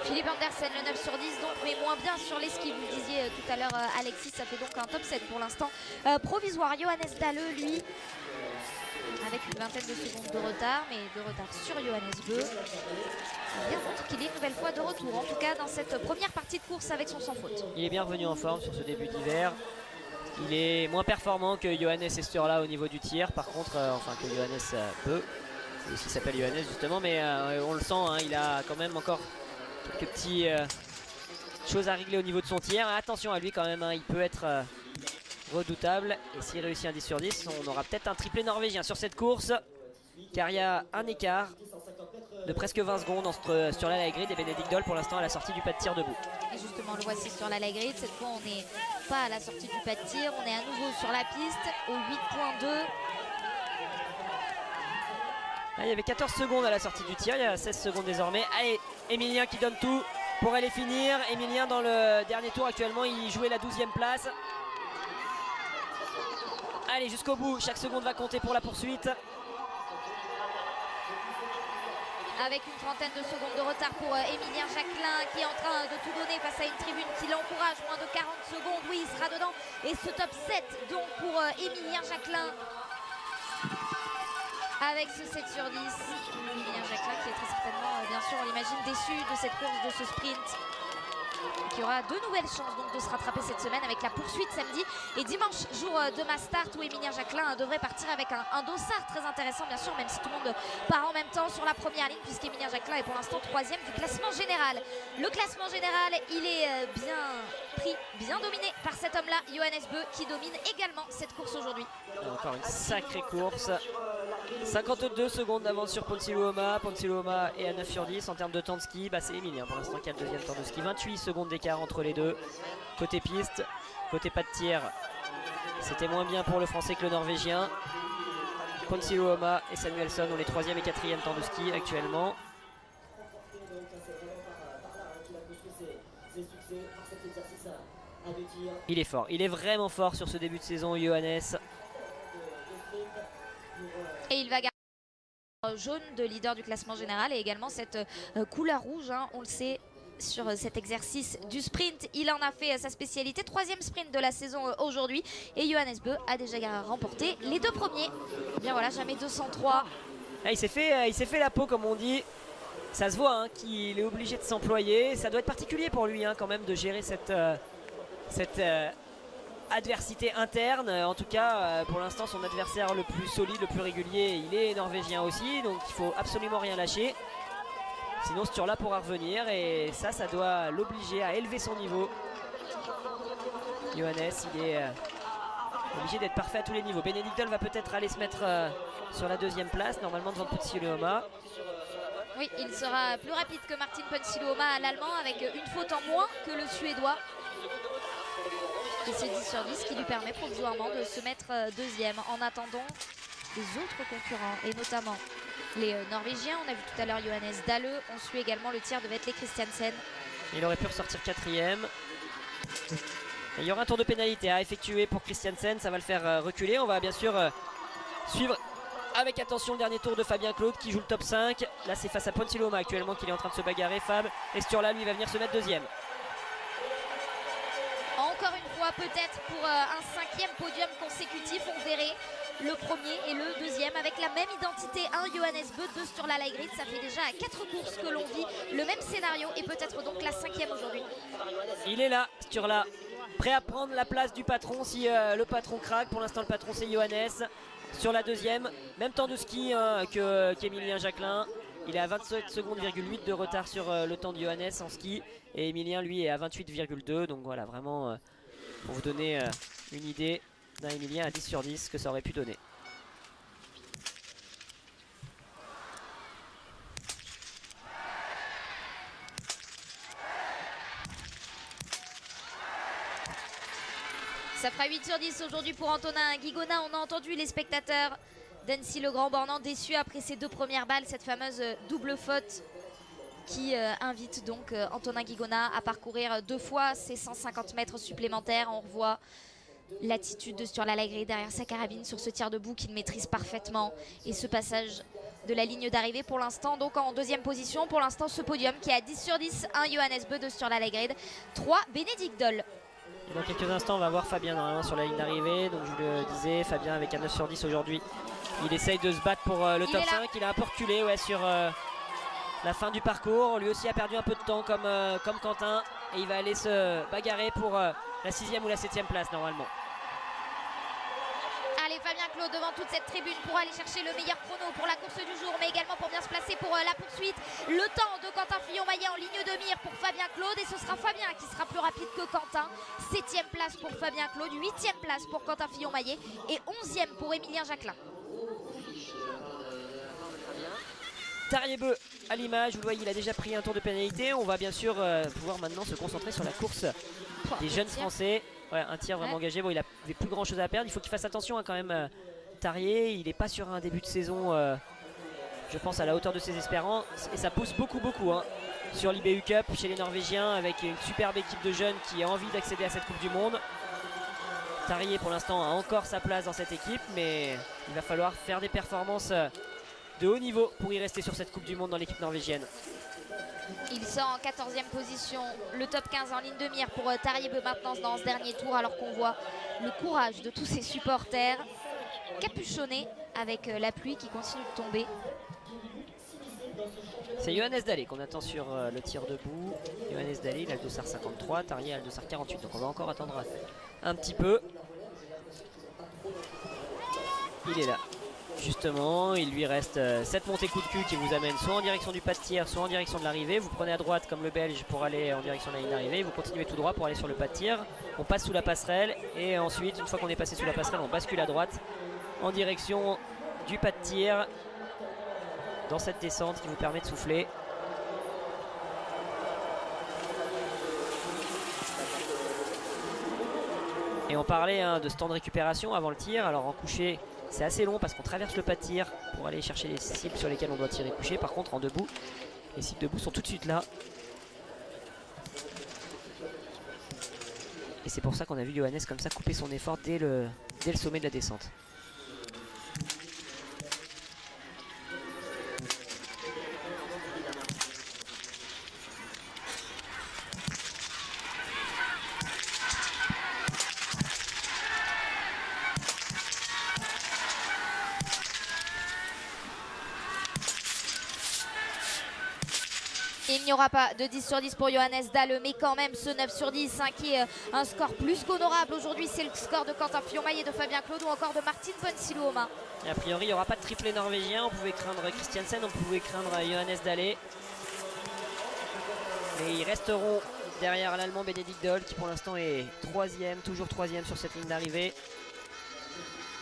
Philippe Andersen, le 9 sur 10, donc, mais moins bien sur les skis. Vous le disiez tout à l'heure, Alexis, ça fait donc un top 7 pour l'instant provisoire. Johannes Dalleux, lui, avec une vingtaine de secondes de retard, mais de retard sur Johannes Beu. Bien montre qu'il est une nouvelle fois de retour, en tout cas dans cette première partie de course avec son sans faute.
Il est bien revenu en forme sur ce début d'hiver. Il est moins performant que Johannes et Sturla au niveau du tir. Par contre, enfin que Johannes Beu, c'est aussi s'appelle Johannes justement, mais on le sent, hein, il a quand même encore quelques petites choses à régler au niveau de son tir. Attention à lui quand même, hein, il peut être redoutable. Et s'il réussit un 10 sur 10, on aura peut-être un triplé norvégien sur cette course. Car il y a un écart de presque 20 secondes entre Sturla Laegrid et Bénédicte Doll pour l'instant à la sortie du pas de tir debout.
Et justement, le voici sur la Laegrid. Cette fois, on n'est pas à la sortie du pas de tir. On est à nouveau sur la piste au 8.2.
Il y avait 14 secondes à la sortie du tir, il y a 16 secondes désormais. Allez, Emilien qui donne tout pour aller finir. Emilien dans le dernier tour actuellement, il jouait la 12e place. Allez, jusqu'au bout, chaque seconde va compter pour la poursuite.
Avec une trentaine de secondes de retard pour Emilien Jacquelin qui est en train de tout donner face à une tribune qui l'encourage. Moins de 40 secondes, oui, il sera dedans. Et ce top 7 donc pour Emilien Jacquelin. Avec ce 7 sur 10, Emilien Jacquelin qui est très certainement, bien sûr, on l'imagine, déçu de cette course, de ce sprint. Qui aura de nouvelles chances donc de se rattraper cette semaine avec la poursuite samedi et dimanche, jour de ma start où Emilien Jacquelin devrait partir avec un dossard très intéressant, bien sûr, même si tout le monde part en même temps sur la première ligne, puisqu'Emilien Jacquelin est pour l'instant 3e du classement général. Le classement général, il est bien pris, bien dominé par cet homme-là, Johannes Beu, qui domine également cette course aujourd'hui.
Encore une sacrée course. 52 secondes d'avance sur Ponsiluoma. Ponsiluoma est à 9 sur 10 en termes de temps de ski. C'est Emilien pour l'instant qui a le deuxième temps de ski. 28 secondes d'écart entre les deux. Côté piste, côté pas de tir, c'était moins bien pour le français que le norvégien. Ponsiluoma et Samuelsson ont les 3e et 4e temps de ski actuellement. Il est fort, il est vraiment fort sur ce début de saison, Johannes.
Et il va garder jaune de leader du classement général et également cette couleur rouge, hein, on le sait, sur cet exercice du sprint. Il en a fait sa spécialité, 3e sprint de la saison aujourd'hui. Et Johannes Beu a déjà remporté les 2 premiers. Et bien voilà, jamais 203.
Il s'est fait la peau comme on dit. Ça se voit, hein, qu'il est obligé de s'employer. Ça doit être particulier pour lui, hein, quand même, de gérer cette adversité interne. En tout cas, pour l'instant, son adversaire le plus solide, le plus régulier, il est norvégien aussi. Donc il faut absolument rien lâcher. Sinon Sturla pourra revenir et ça doit l'obliger à élever son niveau. Johannes, il est obligé d'être parfait à tous les niveaux. Bénédicte Doll va peut-être aller se mettre sur la 2e place, normalement devant Ponsiluoma.
Oui, il sera plus rapide que Martin Ponsiluoma, l'Allemand, avec une faute en moins que le Suédois. Et ce 10 sur 10 qui lui permet provisoirement de se mettre 2e en attendant les autres concurrents et notamment les Norvégiens. On a vu tout à l'heure Johannes Dalleux. On suit également le tir de Vetle Christiansen.
Il aurait pu ressortir 4e. Et il y aura un tour de pénalité à effectuer pour Christiansen. Ça va le faire reculer. On va bien sûr suivre avec attention le dernier tour de Fabien Claude qui joue le top 5. Là c'est face à Ponsiluoma actuellement qu'il est en train de se bagarrer. Fab. Et Sturla lui va venir se mettre 2e.
Encore une fois peut-être pour un 5e podium consécutif. On verrait le premier et le 2e avec la même identité. Un Johannes Beu, 2 Sturla Laegrid. Ça fait déjà 4 courses que l'on vit le même scénario et peut-être donc la 5e aujourd'hui.
Il est là, Sturla, prêt à prendre la place du patron si le patron craque. Pour l'instant le patron c'est Johannes. Sur la 2e, même temps de ski qu'Emilien Jacquelin. Il est à 27 secondes, 8 de retard sur le temps de Johannes en ski. Et Emilien lui est à 28,2. Donc voilà, vraiment pour vous donner une idée d'un Emilien à 10 sur 10 que ça aurait pu donner.
Ça fera 8 sur 10 aujourd'hui pour Antonin Guigona. On a entendu les spectateurs Dency le grand bornand déçu après ses 2 premières balles, cette fameuse double faute qui invite donc Antonin Guigona à parcourir 2 fois ses 150 mètres supplémentaires. On revoit l'attitude de Sturla-Lagrée derrière sa carabine sur ce tir debout qu'il maîtrise parfaitement, et ce passage de la ligne d'arrivée pour l'instant donc en 2e position. Pour l'instant ce podium qui est à 10 sur 10, 1 Johannes Beu, 2 Sturla-Lagrée, 3 Bénédicte Doll.
Dans quelques instants on va voir Fabien normalement sur la ligne d'arrivée. Donc je vous le disais, Fabien avec un 9 sur 10 aujourd'hui. Il essaye de se battre pour le top 5. Il a un peu reculé sur la fin du parcours. Lui aussi a perdu un peu de temps comme Quentin. Et il va aller se bagarrer pour la 6e ou la 7e place normalement.
Allez, Fabien Claude devant toute cette tribune pour aller chercher le meilleur chrono pour la course du jour, mais également pour bien se placer pour la poursuite. Le temps de Quentin Fillon-Maillet en ligne de mire pour Fabien Claude, et ce sera Fabien qui sera plus rapide que Quentin. 7e place pour Fabien Claude, 8e place pour Quentin Fillon-Maillet et 11e pour Émilien Jacquelin.
Tarier-Beu à l'image, vous le voyez, il a déjà pris un tour de pénalité. On va bien sûr pouvoir maintenant se concentrer sur la course des jeunes Français. Ouais, un tir vraiment engagé. Bon, il n'avait plus grand chose à perdre. Il faut qu'il fasse attention quand même, Tarier. Il n'est pas sur un début de saison, je pense, à la hauteur de ses espérances. Et ça pousse beaucoup sur l'IBU Cup chez les Norvégiens, avec une superbe équipe de jeunes qui a envie d'accéder à cette Coupe du Monde. Tarier pour l'instant a encore sa place dans cette équipe, mais il va falloir faire des performances de haut niveau pour y rester sur cette Coupe du Monde dans l'équipe norvégienne.
Il sort en 14e position, le top 15 en ligne de mire pour Tarier-Beu maintenant dans ce dernier tour, alors qu'on voit le courage de tous ses supporters capuchonnés avec la pluie qui continue de tomber.
C'est Johannes Dalle qu'on attend sur le tir debout. Johannes Dalle, il a le dossard 53, Tarier a le dossard 48, donc on va encore attendre un petit peu. Il est là. Justement, il lui reste cette montée coup de cul qui vous amène soit en direction du pas de tir, soit en direction de l'arrivée. Vous prenez à droite comme le Belge pour aller en direction de la ligne d'arrivée. Vous continuez tout droit pour aller sur le pas de tir. On passe sous la passerelle et ensuite, une fois qu'on est passé sous la passerelle, on bascule à droite en direction du pas de tir dans cette descente qui vous permet de souffler. Et on parlait de ce temps de récupération avant le tir. Alors en couché, c'est assez long parce qu'on traverse le pas de tir pour aller chercher les cibles sur lesquelles on doit tirer couché. Par contre, en debout, les cibles debout sont tout de suite là. Et c'est pour ça qu'on a vu Johannes comme ça couper son effort dès le sommet de la descente.
Il n'y aura pas de 10 sur 10 pour Johannes Dalle, mais quand même ce 9 sur 10 qui est un score plus qu'honorable aujourd'hui. C'est le score de Quentin Fillon-Maillet, de Fabien Claude ou encore de Martin Bonsilou aux mains.
Et a priori, il n'y aura pas de triplé norvégien. On pouvait craindre Christiansen, on pouvait craindre Johannes Dalle. Mais ils resteront derrière l'Allemand Bénédicte Doll qui pour l'instant est toujours troisième sur cette ligne d'arrivée.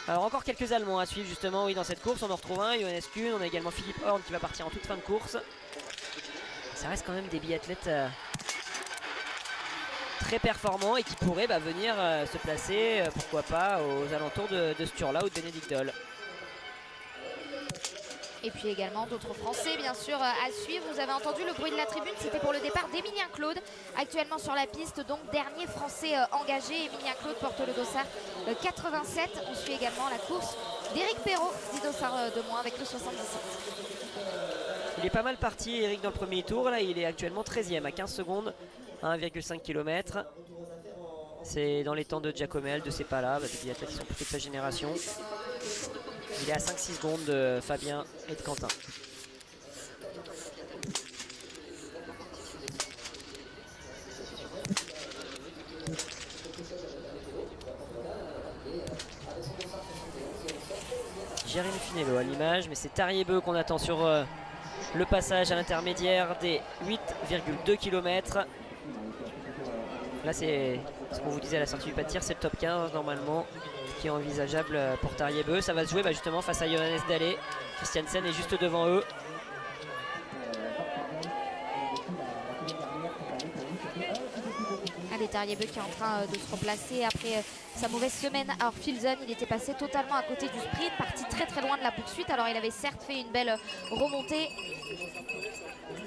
Alors encore quelques Allemands à suivre justement, oui, dans cette course. On en retrouve un, Johannes Kuhn. On a également Philippe Horn qui va partir en toute fin de course. Ça reste quand même des biathlètes très performants et qui pourraient venir se placer, pourquoi pas, aux alentours de Sturla ou de Bénédicte Doll.
Et puis également d'autres Français bien sûr à suivre. Vous avez entendu le bruit de la tribune, c'était pour le départ d'Émilien Claude, actuellement sur la piste, donc dernier Français engagé. Émilien Claude porte le dossard 87. On suit également la course d'Éric Perrault, 10 dossards de moins avec le 77.
Il est pas mal parti, Eric, dans le premier tour. Là, il est actuellement 13e à 15 secondes, 1,5 km. C'est dans les temps de Giacomel, de Cepala, des biathlètes qui sont plutôt de sa génération. Il est à 5-6 secondes de Fabien et de Quentin. Jérémy Finello à l'image, mais c'est Tarier-Beu qu'on attend sur le passage à l'intermédiaire des 8,2 km. Là, c'est ce qu'on vous disait à la sortie du pas de tir, c'est le top 15 normalement qui est envisageable pour Tarier-Beu. Ça va se jouer justement face à Johannes Dalle. Christiansen est juste devant eux.
Allez, Tarier-Beu qui est en train de se replacer après sa mauvaise semaine à Orphilson. Il était passé totalement à côté du sprint, parti très très loin de la poursuite. Alors il avait certes fait une belle remontée,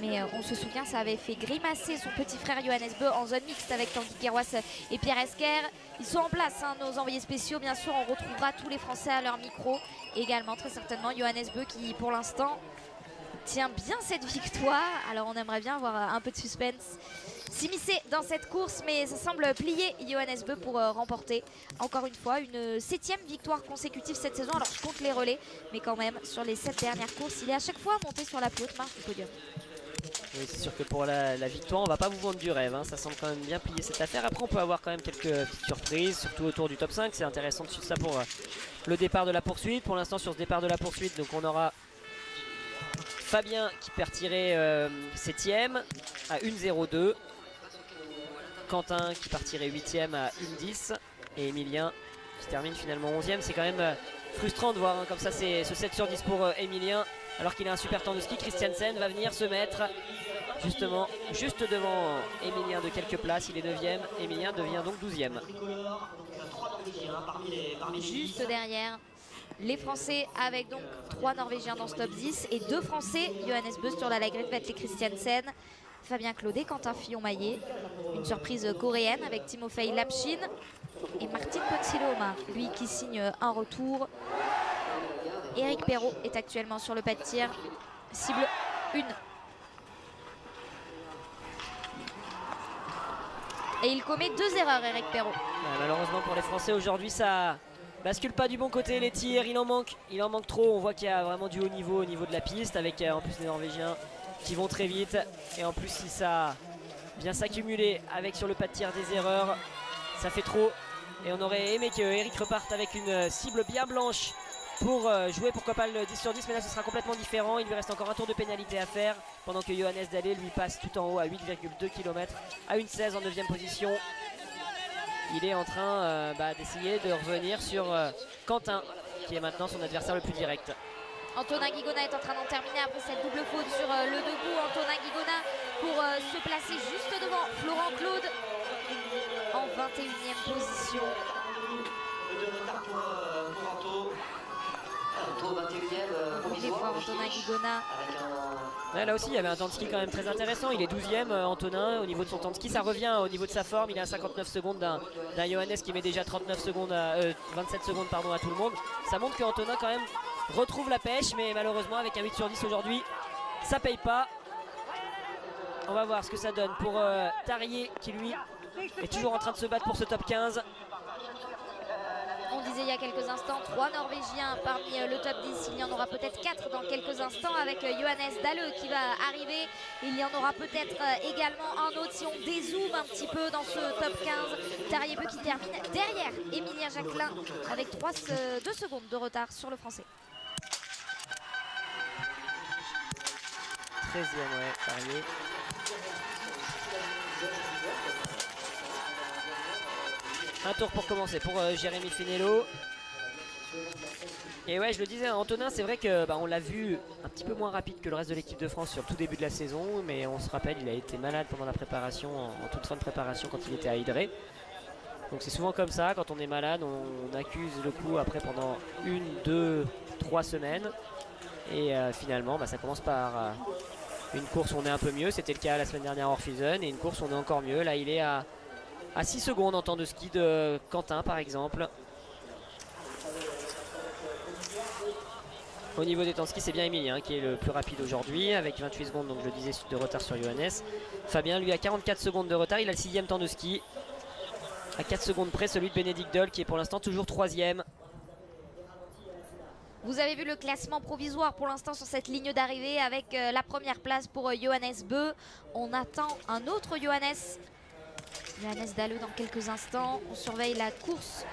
mais on se souvient, ça avait fait grimacer son petit frère Johannes Beu en zone mixte avec Tanguy Kerouas et Pierre Esquer. Ils sont en place, hein, nos envoyés spéciaux. Bien sûr, on retrouvera tous les Français à leur micro. Également, très certainement, Johannes Beu qui, pour l'instant, tient bien cette victoire. Alors, on aimerait bien avoir un peu de suspense s'immiscer dans cette course, mais ça semble plier Johannes Beu pour remporter encore une fois une 7e victoire consécutive cette saison. Alors, je compte les relais, mais quand même, sur les 7 dernières courses, il est à chaque fois monté sur la plus haute marche du podium.
Oui, c'est sûr que pour la victoire, on va pas vous vendre du rêve, hein. Ça semble quand même bien plier cette affaire. Après, on peut avoir quand même quelques petites surprises, surtout autour du top 5. C'est intéressant de suivre ça pour le départ de la poursuite. Pour l'instant, sur ce départ de la poursuite, donc on aura Fabien qui partirait 7e à 1,02. Quentin qui partirait 8e à 1,10. Et Emilien qui termine finalement 11e. C'est quand même frustrant de voir, hein, comme ça, c'est ce 7 sur 10 pour Emilien. Alors qu'il a un super temps de ski. Christiansen va venir se mettre justement juste devant Emilien de quelques places. Il est 9e. Emilien devient donc 12e.
Juste derrière les Français, avec donc 3 Norvégiens dans ce top 10 et 2 Français, Johannes Beu sur la Lagrette, Vetle Christiansen, Fabien Claudet, Quentin Fillon-Maillet. Une surprise coréenne avec Timofey Lapchin et Martin Potsiloma, lui qui signe un retour. Eric Perrault est actuellement sur le pas de tir. Cible 1. Et il commet 2 erreurs, Eric Perrault.
Ouais, malheureusement pour les Français aujourd'hui, ça bascule pas du bon côté. Les tirs, il en manque trop. On voit qu'il y a vraiment du haut niveau de la piste, avec en plus les Norvégiens qui vont très vite. Et en plus, si ça vient s'accumuler avec sur le pas de tir des erreurs, ça fait trop. Et on aurait aimé que Eric reparte avec une cible bien blanche pour jouer pourquoi pas le 10 sur 10, mais là ce sera complètement différent. Il lui reste encore un tour de pénalité à faire pendant que Johannes Dalle lui passe tout en haut à 8,2 km à 1,16 en 9e position. Il est en train d'essayer de revenir sur Quentin, qui est maintenant son adversaire le plus direct.
Antonin Guigona est en train d'en terminer après cette double faute sur le debout. Antonin Guigona pour se placer juste devant Florent Claude en 21e position. Antonin Guigona.
Ouais, là aussi il y avait un temps de ski quand même très intéressant. Il est 12e Antonin au niveau de son temps de ski. Ça revient au niveau de sa forme. Il est à 59 secondes d'un Johannes qui met déjà 27 secondes à tout le monde. Ça montre que Antonin quand même retrouve la pêche, mais malheureusement avec un 8 sur 10 aujourd'hui, ça paye pas. On va voir ce que ça donne pour Tarier qui lui est toujours en train de se battre pour ce top 15.
On disait il y a quelques instants 3 Norvégiens parmi le top 10. Il y en aura peut-être 4 dans quelques instants avec Johannes Dalle qui va arriver. Il y en aura peut-être également un autre si on dézoome un petit peu dans ce top 15. Tarier Beu qui termine derrière Emilien Jacquelin avec 2 secondes de retard sur le Français.
13e, ouais, Tarier. Un tour pour commencer pour Jérémy Finello. Et ouais, je le disais, Antonin, c'est vrai que on l'a vu un petit peu moins rapide que le reste de l'équipe de France sur le tout début de la saison, mais on se rappelle, il a été malade pendant la préparation, en toute fin de préparation quand il était à Hydré. Donc c'est souvent comme ça, quand on est malade, on accuse le coup après pendant 1, 2, 3 semaines. Et finalement, ça commence par une course où on est un peu mieux, c'était le cas la semaine dernière à Orphilson, et une course où on est encore mieux. Là, il est à 6 secondes en temps de ski de Quentin par exemple. Au niveau des temps de ski, c'est bien Emilien qui est le plus rapide aujourd'hui avec 28 secondes, donc je le disais, de retard sur Johannes. Fabien lui a 44 secondes de retard, il a le 6e temps de ski. À 4 secondes près, celui de Bénédicte Doll qui est pour l'instant toujours 3e.
Vous avez vu le classement provisoire pour l'instant sur cette ligne d'arrivée avec la première place pour Johannes Beu. On attend un autre Johannes Dalle dans quelques instants. On surveille la course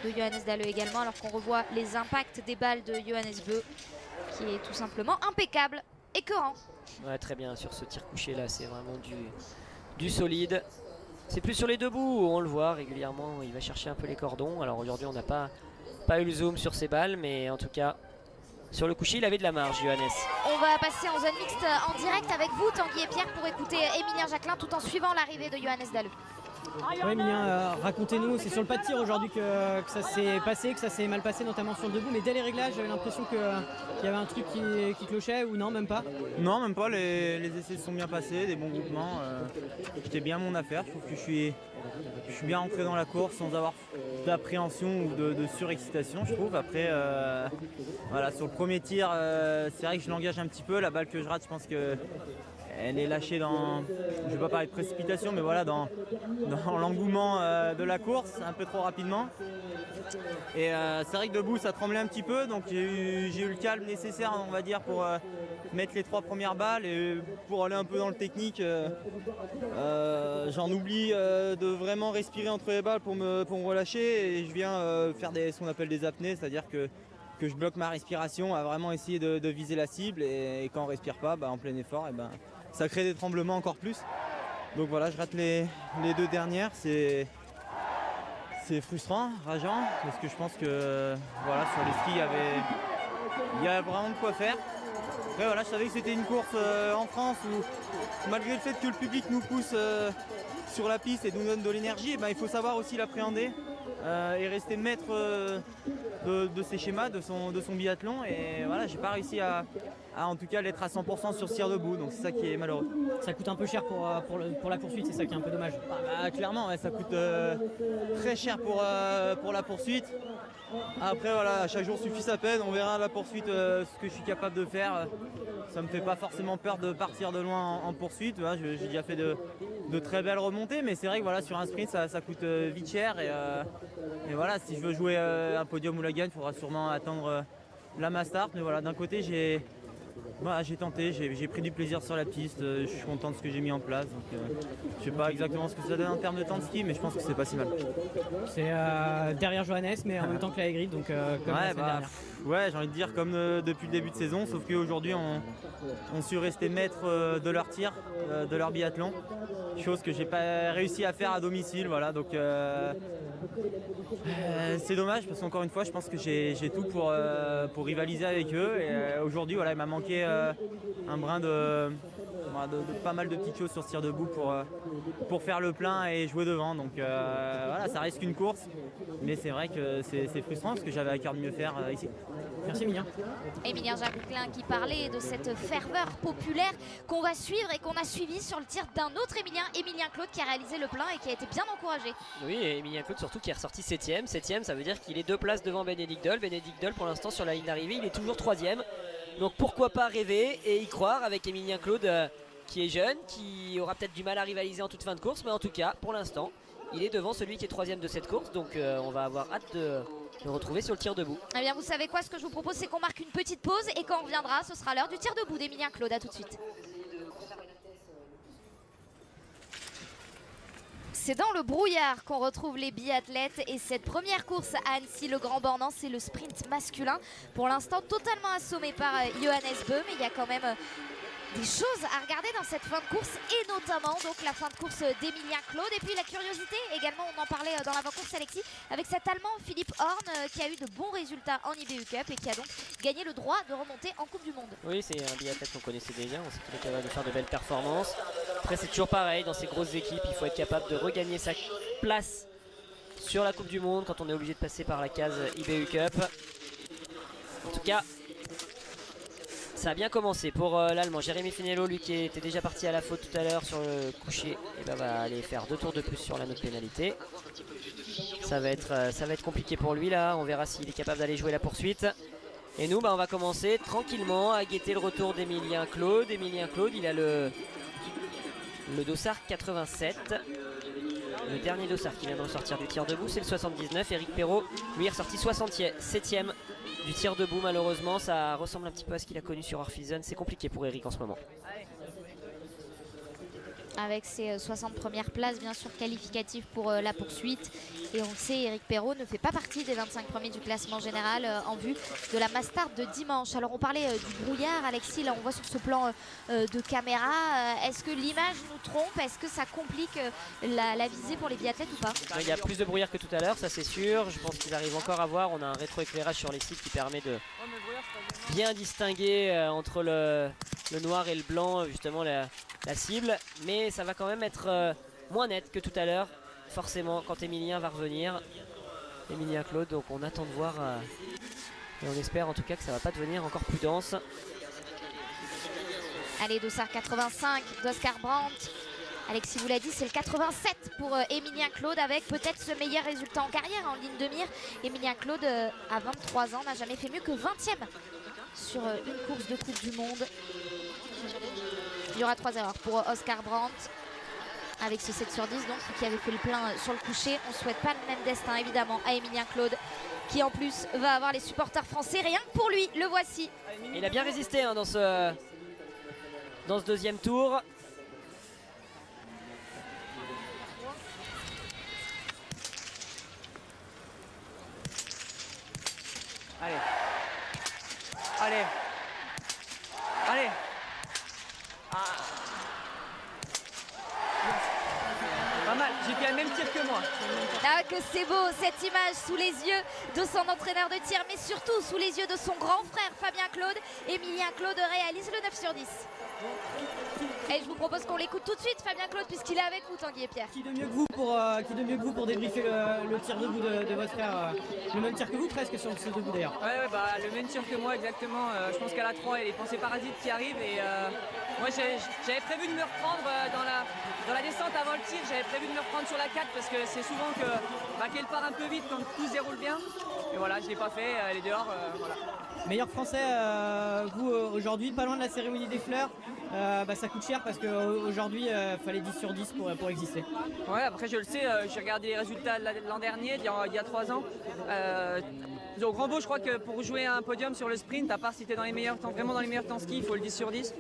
de Johannes Dalle également, alors qu'on revoit les impacts des balles de Johannes Beu qui est tout simplement impeccable, écœurant.
Ouais, très bien sur ce tir couché là, c'est vraiment du solide. C'est plus sur les debout où on le voit régulièrement, il va chercher un peu les cordons. Alors aujourd'hui on n'a pas eu le zoom sur ses balles, mais en tout cas sur le coucher il avait de la marge, Johannes.
On va passer en zone mixte en direct avec vous Tanguy et Pierre pour écouter Emilien Jacquelin tout en suivant l'arrivée de Johannes Dalle.
Oui, Emilien, racontez-nous, c'est sur le pas de tir aujourd'hui que ça s'est passé, que ça s'est mal passé, notamment sur le debout, mais dès les réglages, j'avais l'impression qu'il y avait un truc qui clochait, ou non, même pas?
Non, même pas, les essais se sont bien passés, des bons groupements. J'étais bien mon affaire, je trouve que je suis bien rentré dans la course sans avoir d'appréhension ou de surexcitation, je trouve. Après, voilà, sur le premier tir, c'est vrai que je l'engage un petit peu, la balle que je rate, je pense que elle est lâchée dans, je ne vais pas parler de précipitation, mais voilà, dans l'engouement de la course, un peu trop rapidement. Et c'est vrai que debout, ça tremblait un petit peu, donc j'ai eu le calme nécessaire, on va dire, pour mettre les 3 premières balles. Et pour aller un peu dans le technique, j'en oublie de vraiment respirer entre les balles pour me relâcher. Et je viens faire ce qu'on appelle des apnées, c'est-à-dire que je bloque ma respiration à vraiment essayer de viser la cible. Et quand on ne respire pas, en plein effort, ça crée des tremblements encore plus. Donc voilà, je rate les 2 dernières. C'est frustrant, rageant, parce que je pense que voilà, sur les skis, il y a vraiment de quoi faire. Après voilà, je savais que c'était une course en France où, malgré le fait que le public nous pousse sur la piste et nous donne de l'énergie, il faut savoir aussi l'appréhender et rester maître de ses schémas, de son biathlon. Et voilà, j'ai pas réussi à en tout cas l'être à 100% sur ce tir debout, donc c'est ça qui est malheureux.
Ça coûte un peu cher pour la poursuite, c'est ça qui est un peu dommage.
Clairement, ouais, ça coûte très cher pour la poursuite. Après voilà, à chaque jour suffit sa peine, on verra la poursuite ce que je suis capable de faire. Ça me fait pas forcément peur de partir de loin en poursuite. Voilà, j'ai déjà fait de très belles remontées, mais c'est vrai que voilà, sur un sprint ça coûte vite cher. Et voilà, si je veux jouer un podium ou la gagne, il faudra sûrement attendre la mass start. Mais voilà, d'un côté j'ai tenté, j'ai pris du plaisir sur la piste, je suis content de ce que j'ai mis en place. Donc, je sais pas exactement ce que ça donne en termes de temps de ski, mais je pense que c'est pas si mal.
C'est derrière Johannes, mais en même temps que la Hagrid, donc comme la semaine dernière.
Ouais, j'ai envie de dire comme depuis le début de saison, sauf qu'aujourd'hui on su rester maître de leur tir, de leur biathlon, chose que j'ai pas réussi à faire à domicile. Voilà, donc c'est dommage parce qu'encore une fois, je pense que j'ai tout pour rivaliser avec eux. Et aujourd'hui, voilà, il m'a manqué un brin de pas mal de petites choses sur ce tir debout pour faire le plein et jouer devant. Donc voilà, ça reste qu'une course, mais c'est vrai que c'est frustrant parce que j'avais à cœur de mieux faire ici.
Merci Emilien.
Emilien Jacquelin qui parlait de cette ferveur populaire qu'on va suivre et qu'on a suivi sur le tir d'un autre Emilien Claude, qui a réalisé le plein et qui a été bien encouragé.
Oui, et Emilien Claude surtout qui est ressorti 7ème. 7ème, ça veut dire qu'il est 2 places devant Bénédicte Doll. Bénédicte Doll pour l'instant sur la ligne d'arrivée, il est toujours 3ème. Donc pourquoi pas rêver et y croire avec Emilien Claude qui est jeune, qui aura peut-être du mal à rivaliser en toute fin de course, mais en tout cas pour l'instant il est devant celui qui est 3ème de cette course. Donc on va avoir hâte de le retrouver sur le tir debout.
Eh bien vous savez quoi, ce que je vous propose c'est qu'on marque une petite pause et quand on reviendra ce sera l'heure du tir debout d'Emilien Claude. À tout de suite. C'est dans le brouillard qu'on retrouve les biathlètes et cette première course à Annecy, le Grand Bornand, c'est le sprint masculin. Pour l'instant totalement assommé par Johannes Beu, mais il y a quand même des choses à regarder dans cette fin de course et notamment donc la fin de course d'Emilien Claude. Et puis la curiosité également, on en parlait dans l'avant-course Alexis, avec cet Allemand Philippe Horn qui a eu de bons résultats en IBU Cup et qui a donc gagné le droit de remonter en Coupe du Monde.
Oui, c'est un biathlète qu'on connaissait déjà, on sait qu'il est capable de faire de belles performances. Après c'est toujours pareil, dans ces grosses équipes, il faut être capable de regagner sa place sur la Coupe du Monde quand on est obligé de passer par la case IBU Cup. En tout cas, ça a bien commencé pour l'Allemand. Jérémy Finello, lui qui était déjà parti à la faute tout à l'heure sur le coucher, et va aller faire 2 tours de plus sur la note pénalité. Ça va être compliqué pour lui là. On verra s'il est capable d'aller jouer la poursuite. Et nous, on va commencer tranquillement à guetter le retour d'Emilien Claude. Emilien Claude, il a le dossard 87. Le dernier dossard qui vient de ressortir du tir debout, c'est le 79. Eric Perrault, lui, est ressorti 7ème du tir debout. Malheureusement, ça ressemble un petit peu à ce qu'il a connu sur Orpheus. C'est compliqué pour Eric en ce moment.
Avec ses 60 premières places bien sûr qualificatives pour la poursuite. Et on le sait, Eric Perrault ne fait pas partie des 25 premiers du classement général en vue de la mass start de dimanche. Alors on parlait du brouillard, Alexis, là on voit sur ce plan de caméra. Est-ce que l'image nous trompe? Est-ce que ça complique la visée pour les biathlètes ou pas?
Il y a plus de brouillard que tout à l'heure, ça c'est sûr. Je pense qu'ils arrivent encore à voir. On a un rétroéclairage sur les sites qui permet de bien distinguer entre le noir et le blanc justement la cible, mais ça va quand même être moins net que tout à l'heure forcément quand Emilien va revenir. Emilien Claude, donc on attend de voir et on espère en tout cas que ça va pas devenir encore plus dense.
Allez, dossard 85 d'Oscar Brandt. Alexis vous l'a dit, c'est le 87 pour Emilien Claude avec peut-être ce meilleur résultat en carrière en ligne de mire. Emilien Claude, à 23 ans, n'a jamais fait mieux que 20e sur une course de Coupe du Monde. Il y aura 3 erreurs pour Oscar Brandt avec ce 7 sur 10 donc, qui avait fait le plein sur le coucher. On ne souhaite pas le même destin évidemment à Emilien Claude qui en plus va avoir les supporters français rien que pour lui. Le voici.
Il a bien résisté hein, dans ce deuxième tour.
Allez. Allez. Allez. Ah. Pas mal, j'ai fait le même tir que moi.
Ah, que c'est beau cette image sous les yeux de son entraîneur de tir, mais surtout sous les yeux de son grand frère Fabien Claude. Emilien Claude réalise le 9 sur 10. Et je vous propose qu'on l'écoute tout de suite, Fabien Claude, puisqu'il est avec vous, Tanguy et Pierre.
Qui de mieux que vous pour débriefer le tir debout de votre frère, le même tir que vous presque sur ce debout d'ailleurs.
Ouais, bah, le même tir que moi exactement. Je pense qu'à la 3, il y a les pensées parasites qui arrivent et moi j'avais prévu de me reprendre dans la descente avant le tir. J'avais prévu de me reprendre sur la 4 parce que c'est souvent qu'elle part un peu vite quand tout se déroule bien. Et voilà, je l'ai pas fait, elle est dehors. Voilà.
Meilleur français, vous aujourd'hui, pas loin de la cérémonie des fleurs. Ça coûte cher parce qu'aujourd'hui il fallait 10 sur 10 pour exister.
Ouais, après je le sais, j'ai regardé les résultats l'an dernier, il y a 3 ans. Au Grand Beau, je crois que pour jouer à un podium sur le sprint, à part si tu es dans les meilleurs temps, vraiment dans les meilleurs temps ski, il faut le 10 sur 10.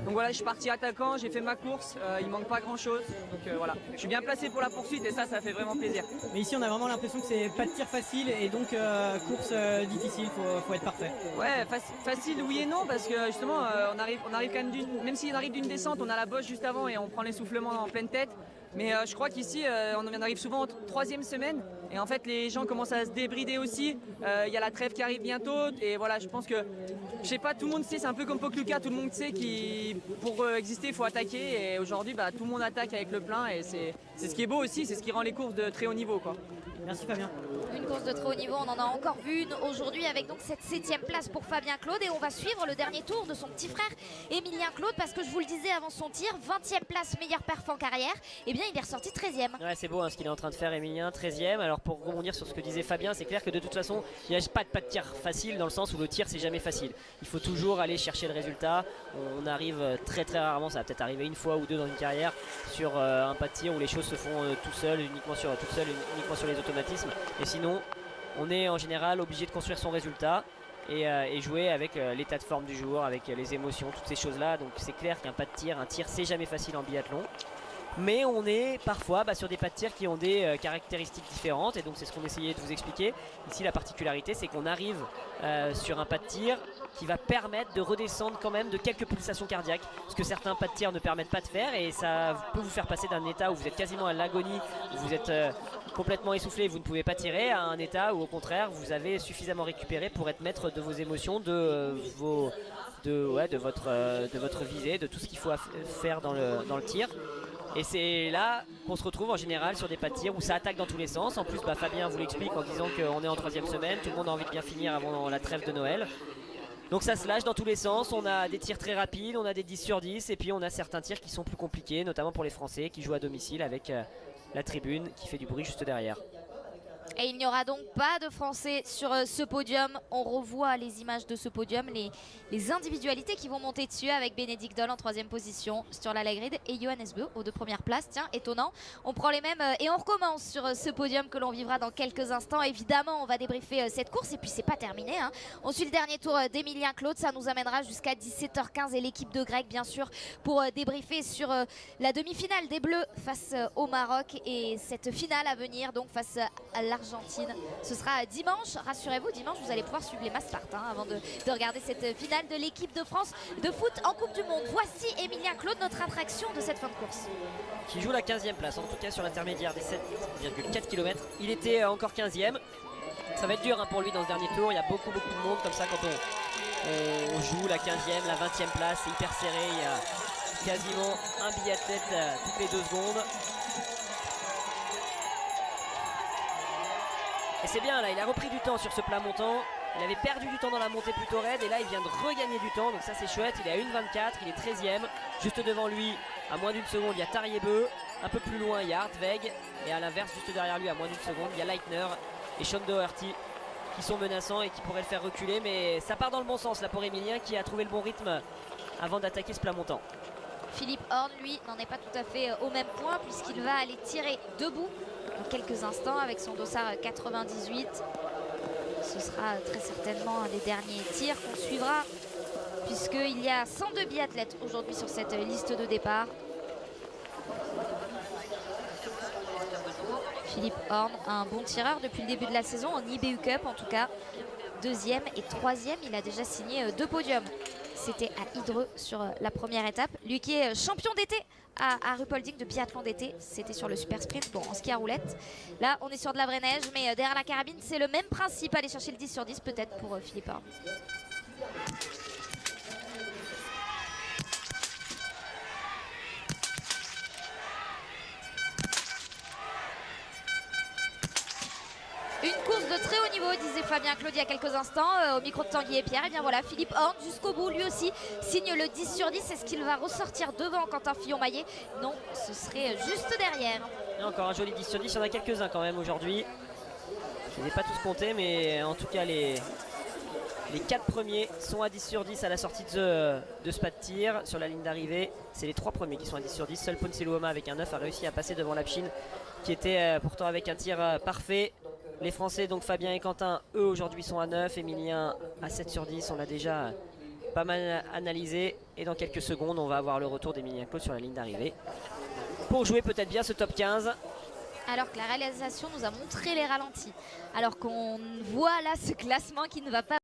Donc voilà, je suis parti attaquant, j'ai fait ma course, il manque pas grand chose. Donc voilà, je suis bien placé pour la poursuite et ça fait vraiment plaisir.
Mais ici on a vraiment l'impression que c'est pas de tir facile et donc course difficile, faut être parfait.
Ouais, facile oui et non parce que justement on arrive quand même même si on arrive d'une descente, on a la bosse juste avant et on prend l'essoufflement en pleine tête. Mais je crois qu'ici, on arrive souvent en 3e semaine et en fait les gens commencent à se débrider aussi. Il y a la trêve qui arrive bientôt et voilà, je pense que, je sais pas, tout le monde sait, c'est un peu comme Pokluka, tout le monde sait qu'il pour exister il faut attaquer et aujourd'hui tout le monde attaque avec le plein et c'est ce qui est beau aussi, c'est ce qui rend les courses de très haut niveau quoi.
Merci Fabien.
Une course de très haut niveau, on en a encore vu une aujourd'hui avec donc cette 7e place pour Fabien Claude et on va suivre le dernier tour de son petit frère Emilien Claude parce que je vous le disais avant son tir, 20e place, meilleure perf en carrière, et bien il est ressorti 13e.
Ouais, c'est beau hein, ce qu'il est en train de faire Emilien, 13e. Alors pour rebondir sur ce que disait Fabien, c'est clair que de toute façon il n'y a pas de tir facile dans le sens où le tir c'est jamais facile. Il faut toujours aller chercher le résultat. On arrive très rarement, ça va peut-être arriver une fois ou deux dans une carrière sur un pas de tir où les choses se font tout seul, uniquement sur les automatismes. Et sinon on est en général obligé de construire son résultat et jouer avec l'état de forme du jour, avec les émotions, toutes ces choses là. Donc c'est clair qu'un pas de tir, un tir c'est jamais facile en biathlon. Mais on est parfois sur des pas de tir qui ont des caractéristiques différentes et donc c'est ce qu'on essayait de vous expliquer. Ici la particularité c'est qu'on arrive sur un pas de tir qui va permettre de redescendre quand même de quelques pulsations cardiaques, ce que certains pas de tir ne permettent pas de faire et ça peut vous faire passer d'un état où vous êtes quasiment à l'agonie, où vous êtes complètement essoufflé, vous ne pouvez pas tirer, à un état où au contraire vous avez suffisamment récupéré pour être maître de vos émotions, de votre visée, de tout ce qu'il faut faire dans le tir. Et c'est là qu'on se retrouve en général sur des pas de tir où ça attaque dans tous les sens. En plus Fabien vous l'explique en disant qu'on est en 3e semaine, tout le monde a envie de bien finir avant la trêve de Noël. Donc ça se lâche dans tous les sens, on a des tirs très rapides, on a des 10 sur 10 et puis on a certains tirs qui sont plus compliqués, notamment pour les Français qui jouent à domicile avec la tribune qui fait du bruit juste derrière.
Et il n'y aura donc pas de Français sur ce podium. On revoit les images de ce podium, les individualités qui vont monter dessus avec Bénédicte Doll en 3e position sur la grid et Johannes Beu aux 2 premières places. Tiens, étonnant. On prend les mêmes et on recommence sur ce podium que l'on vivra dans quelques instants. Évidemment, on va débriefer cette course et puis c'est pas terminé. Hein. On suit le dernier tour d'Emilien Claude. Ça nous amènera jusqu'à 17h15 et l'équipe de Greg, bien sûr, pour débriefer sur la demi-finale des Bleus face au Maroc et cette finale à venir donc face à l'Argentine. Ce sera dimanche, rassurez-vous, dimanche vous allez pouvoir suivre les mass start avant de regarder cette finale de l'équipe de France de foot en Coupe du Monde. Voici Emilien Claude, notre attraction de cette fin de course.
Qui joue la 15e place, en tout cas sur l'intermédiaire des 7,4 km. Il était encore 15e. Ça va être dur pour lui dans ce dernier tour, il y a beaucoup de monde comme ça quand on joue la 15e, la 20e place, c'est hyper serré, il y a quasiment un billet de tête toutes les 2 secondes. Et c'est bien là, il a repris du temps sur ce plat montant. Il avait perdu du temps dans la montée plutôt raide et là il vient de regagner du temps, donc ça c'est chouette. Il est à 1,24, il est 13e. Juste devant lui, à moins d'une seconde, il y a Tariebeu. Un peu plus loin, il y a Hartweg. Et à l'inverse, juste derrière lui, à moins d'une seconde, il y a Leitner et Sean Doherty qui sont menaçants et qui pourraient le faire reculer. Mais ça part dans le bon sens là pour Emilien qui a trouvé le bon rythme avant d'attaquer ce plat montant.
Philippe Horn, lui, n'en est pas tout à fait au même point puisqu'il va aller tirer debout dans quelques instants avec son dossard 98. Ce sera très certainement un des derniers tirs qu'on suivra puisqu'il y a 102 biathlètes aujourd'hui sur cette liste de départ. Philippe Horn, un bon tireur depuis le début de la saison en IBU Cup en tout cas. 2e et 3e, il a déjà signé 2 podiums. C'était à Hydreux sur la première étape. Lui qui est champion d'été à Ruhpolding de biathlon d'été, c'était sur le super sprint, bon en ski à roulette. Là on est sur de la vraie neige, mais derrière la carabine c'est le même principe, aller chercher le 10 sur 10 peut-être pour Philippe Horn. Une course de très haut niveau, disait Fabien Claude il y a quelques instants au micro de Tanguy et Pierre. Et bien voilà, Philippe Horn jusqu'au bout, lui aussi signe le 10 sur 10. Est-ce qu'il va ressortir devant Quentin Fillon-Maillet? Non, ce serait juste derrière.
Et encore un joli 10 sur 10, il y en a quelques-uns quand même aujourd'hui. Je ne les ai pas tous comptés, mais en tout cas les 4 premiers sont à 10 sur 10 à la sortie de ce pas de tir sur la ligne d'arrivée. C'est les 3 premiers qui sont à 10 sur 10. Seul Ponsiluoma avec un 9 a réussi à passer devant Lapchine qui était pourtant avec un tir parfait. Les Français, donc Fabien et Quentin, eux aujourd'hui sont à 9, Emilien à 7 sur 10, on l'a déjà pas mal analysé. Et dans quelques secondes, on va avoir le retour d'Emilien Claude sur la ligne d'arrivée pour jouer peut-être bien ce top 15.
Alors que la réalisation nous a montré les ralentis. Alors qu'on voit là ce classement qui ne va pas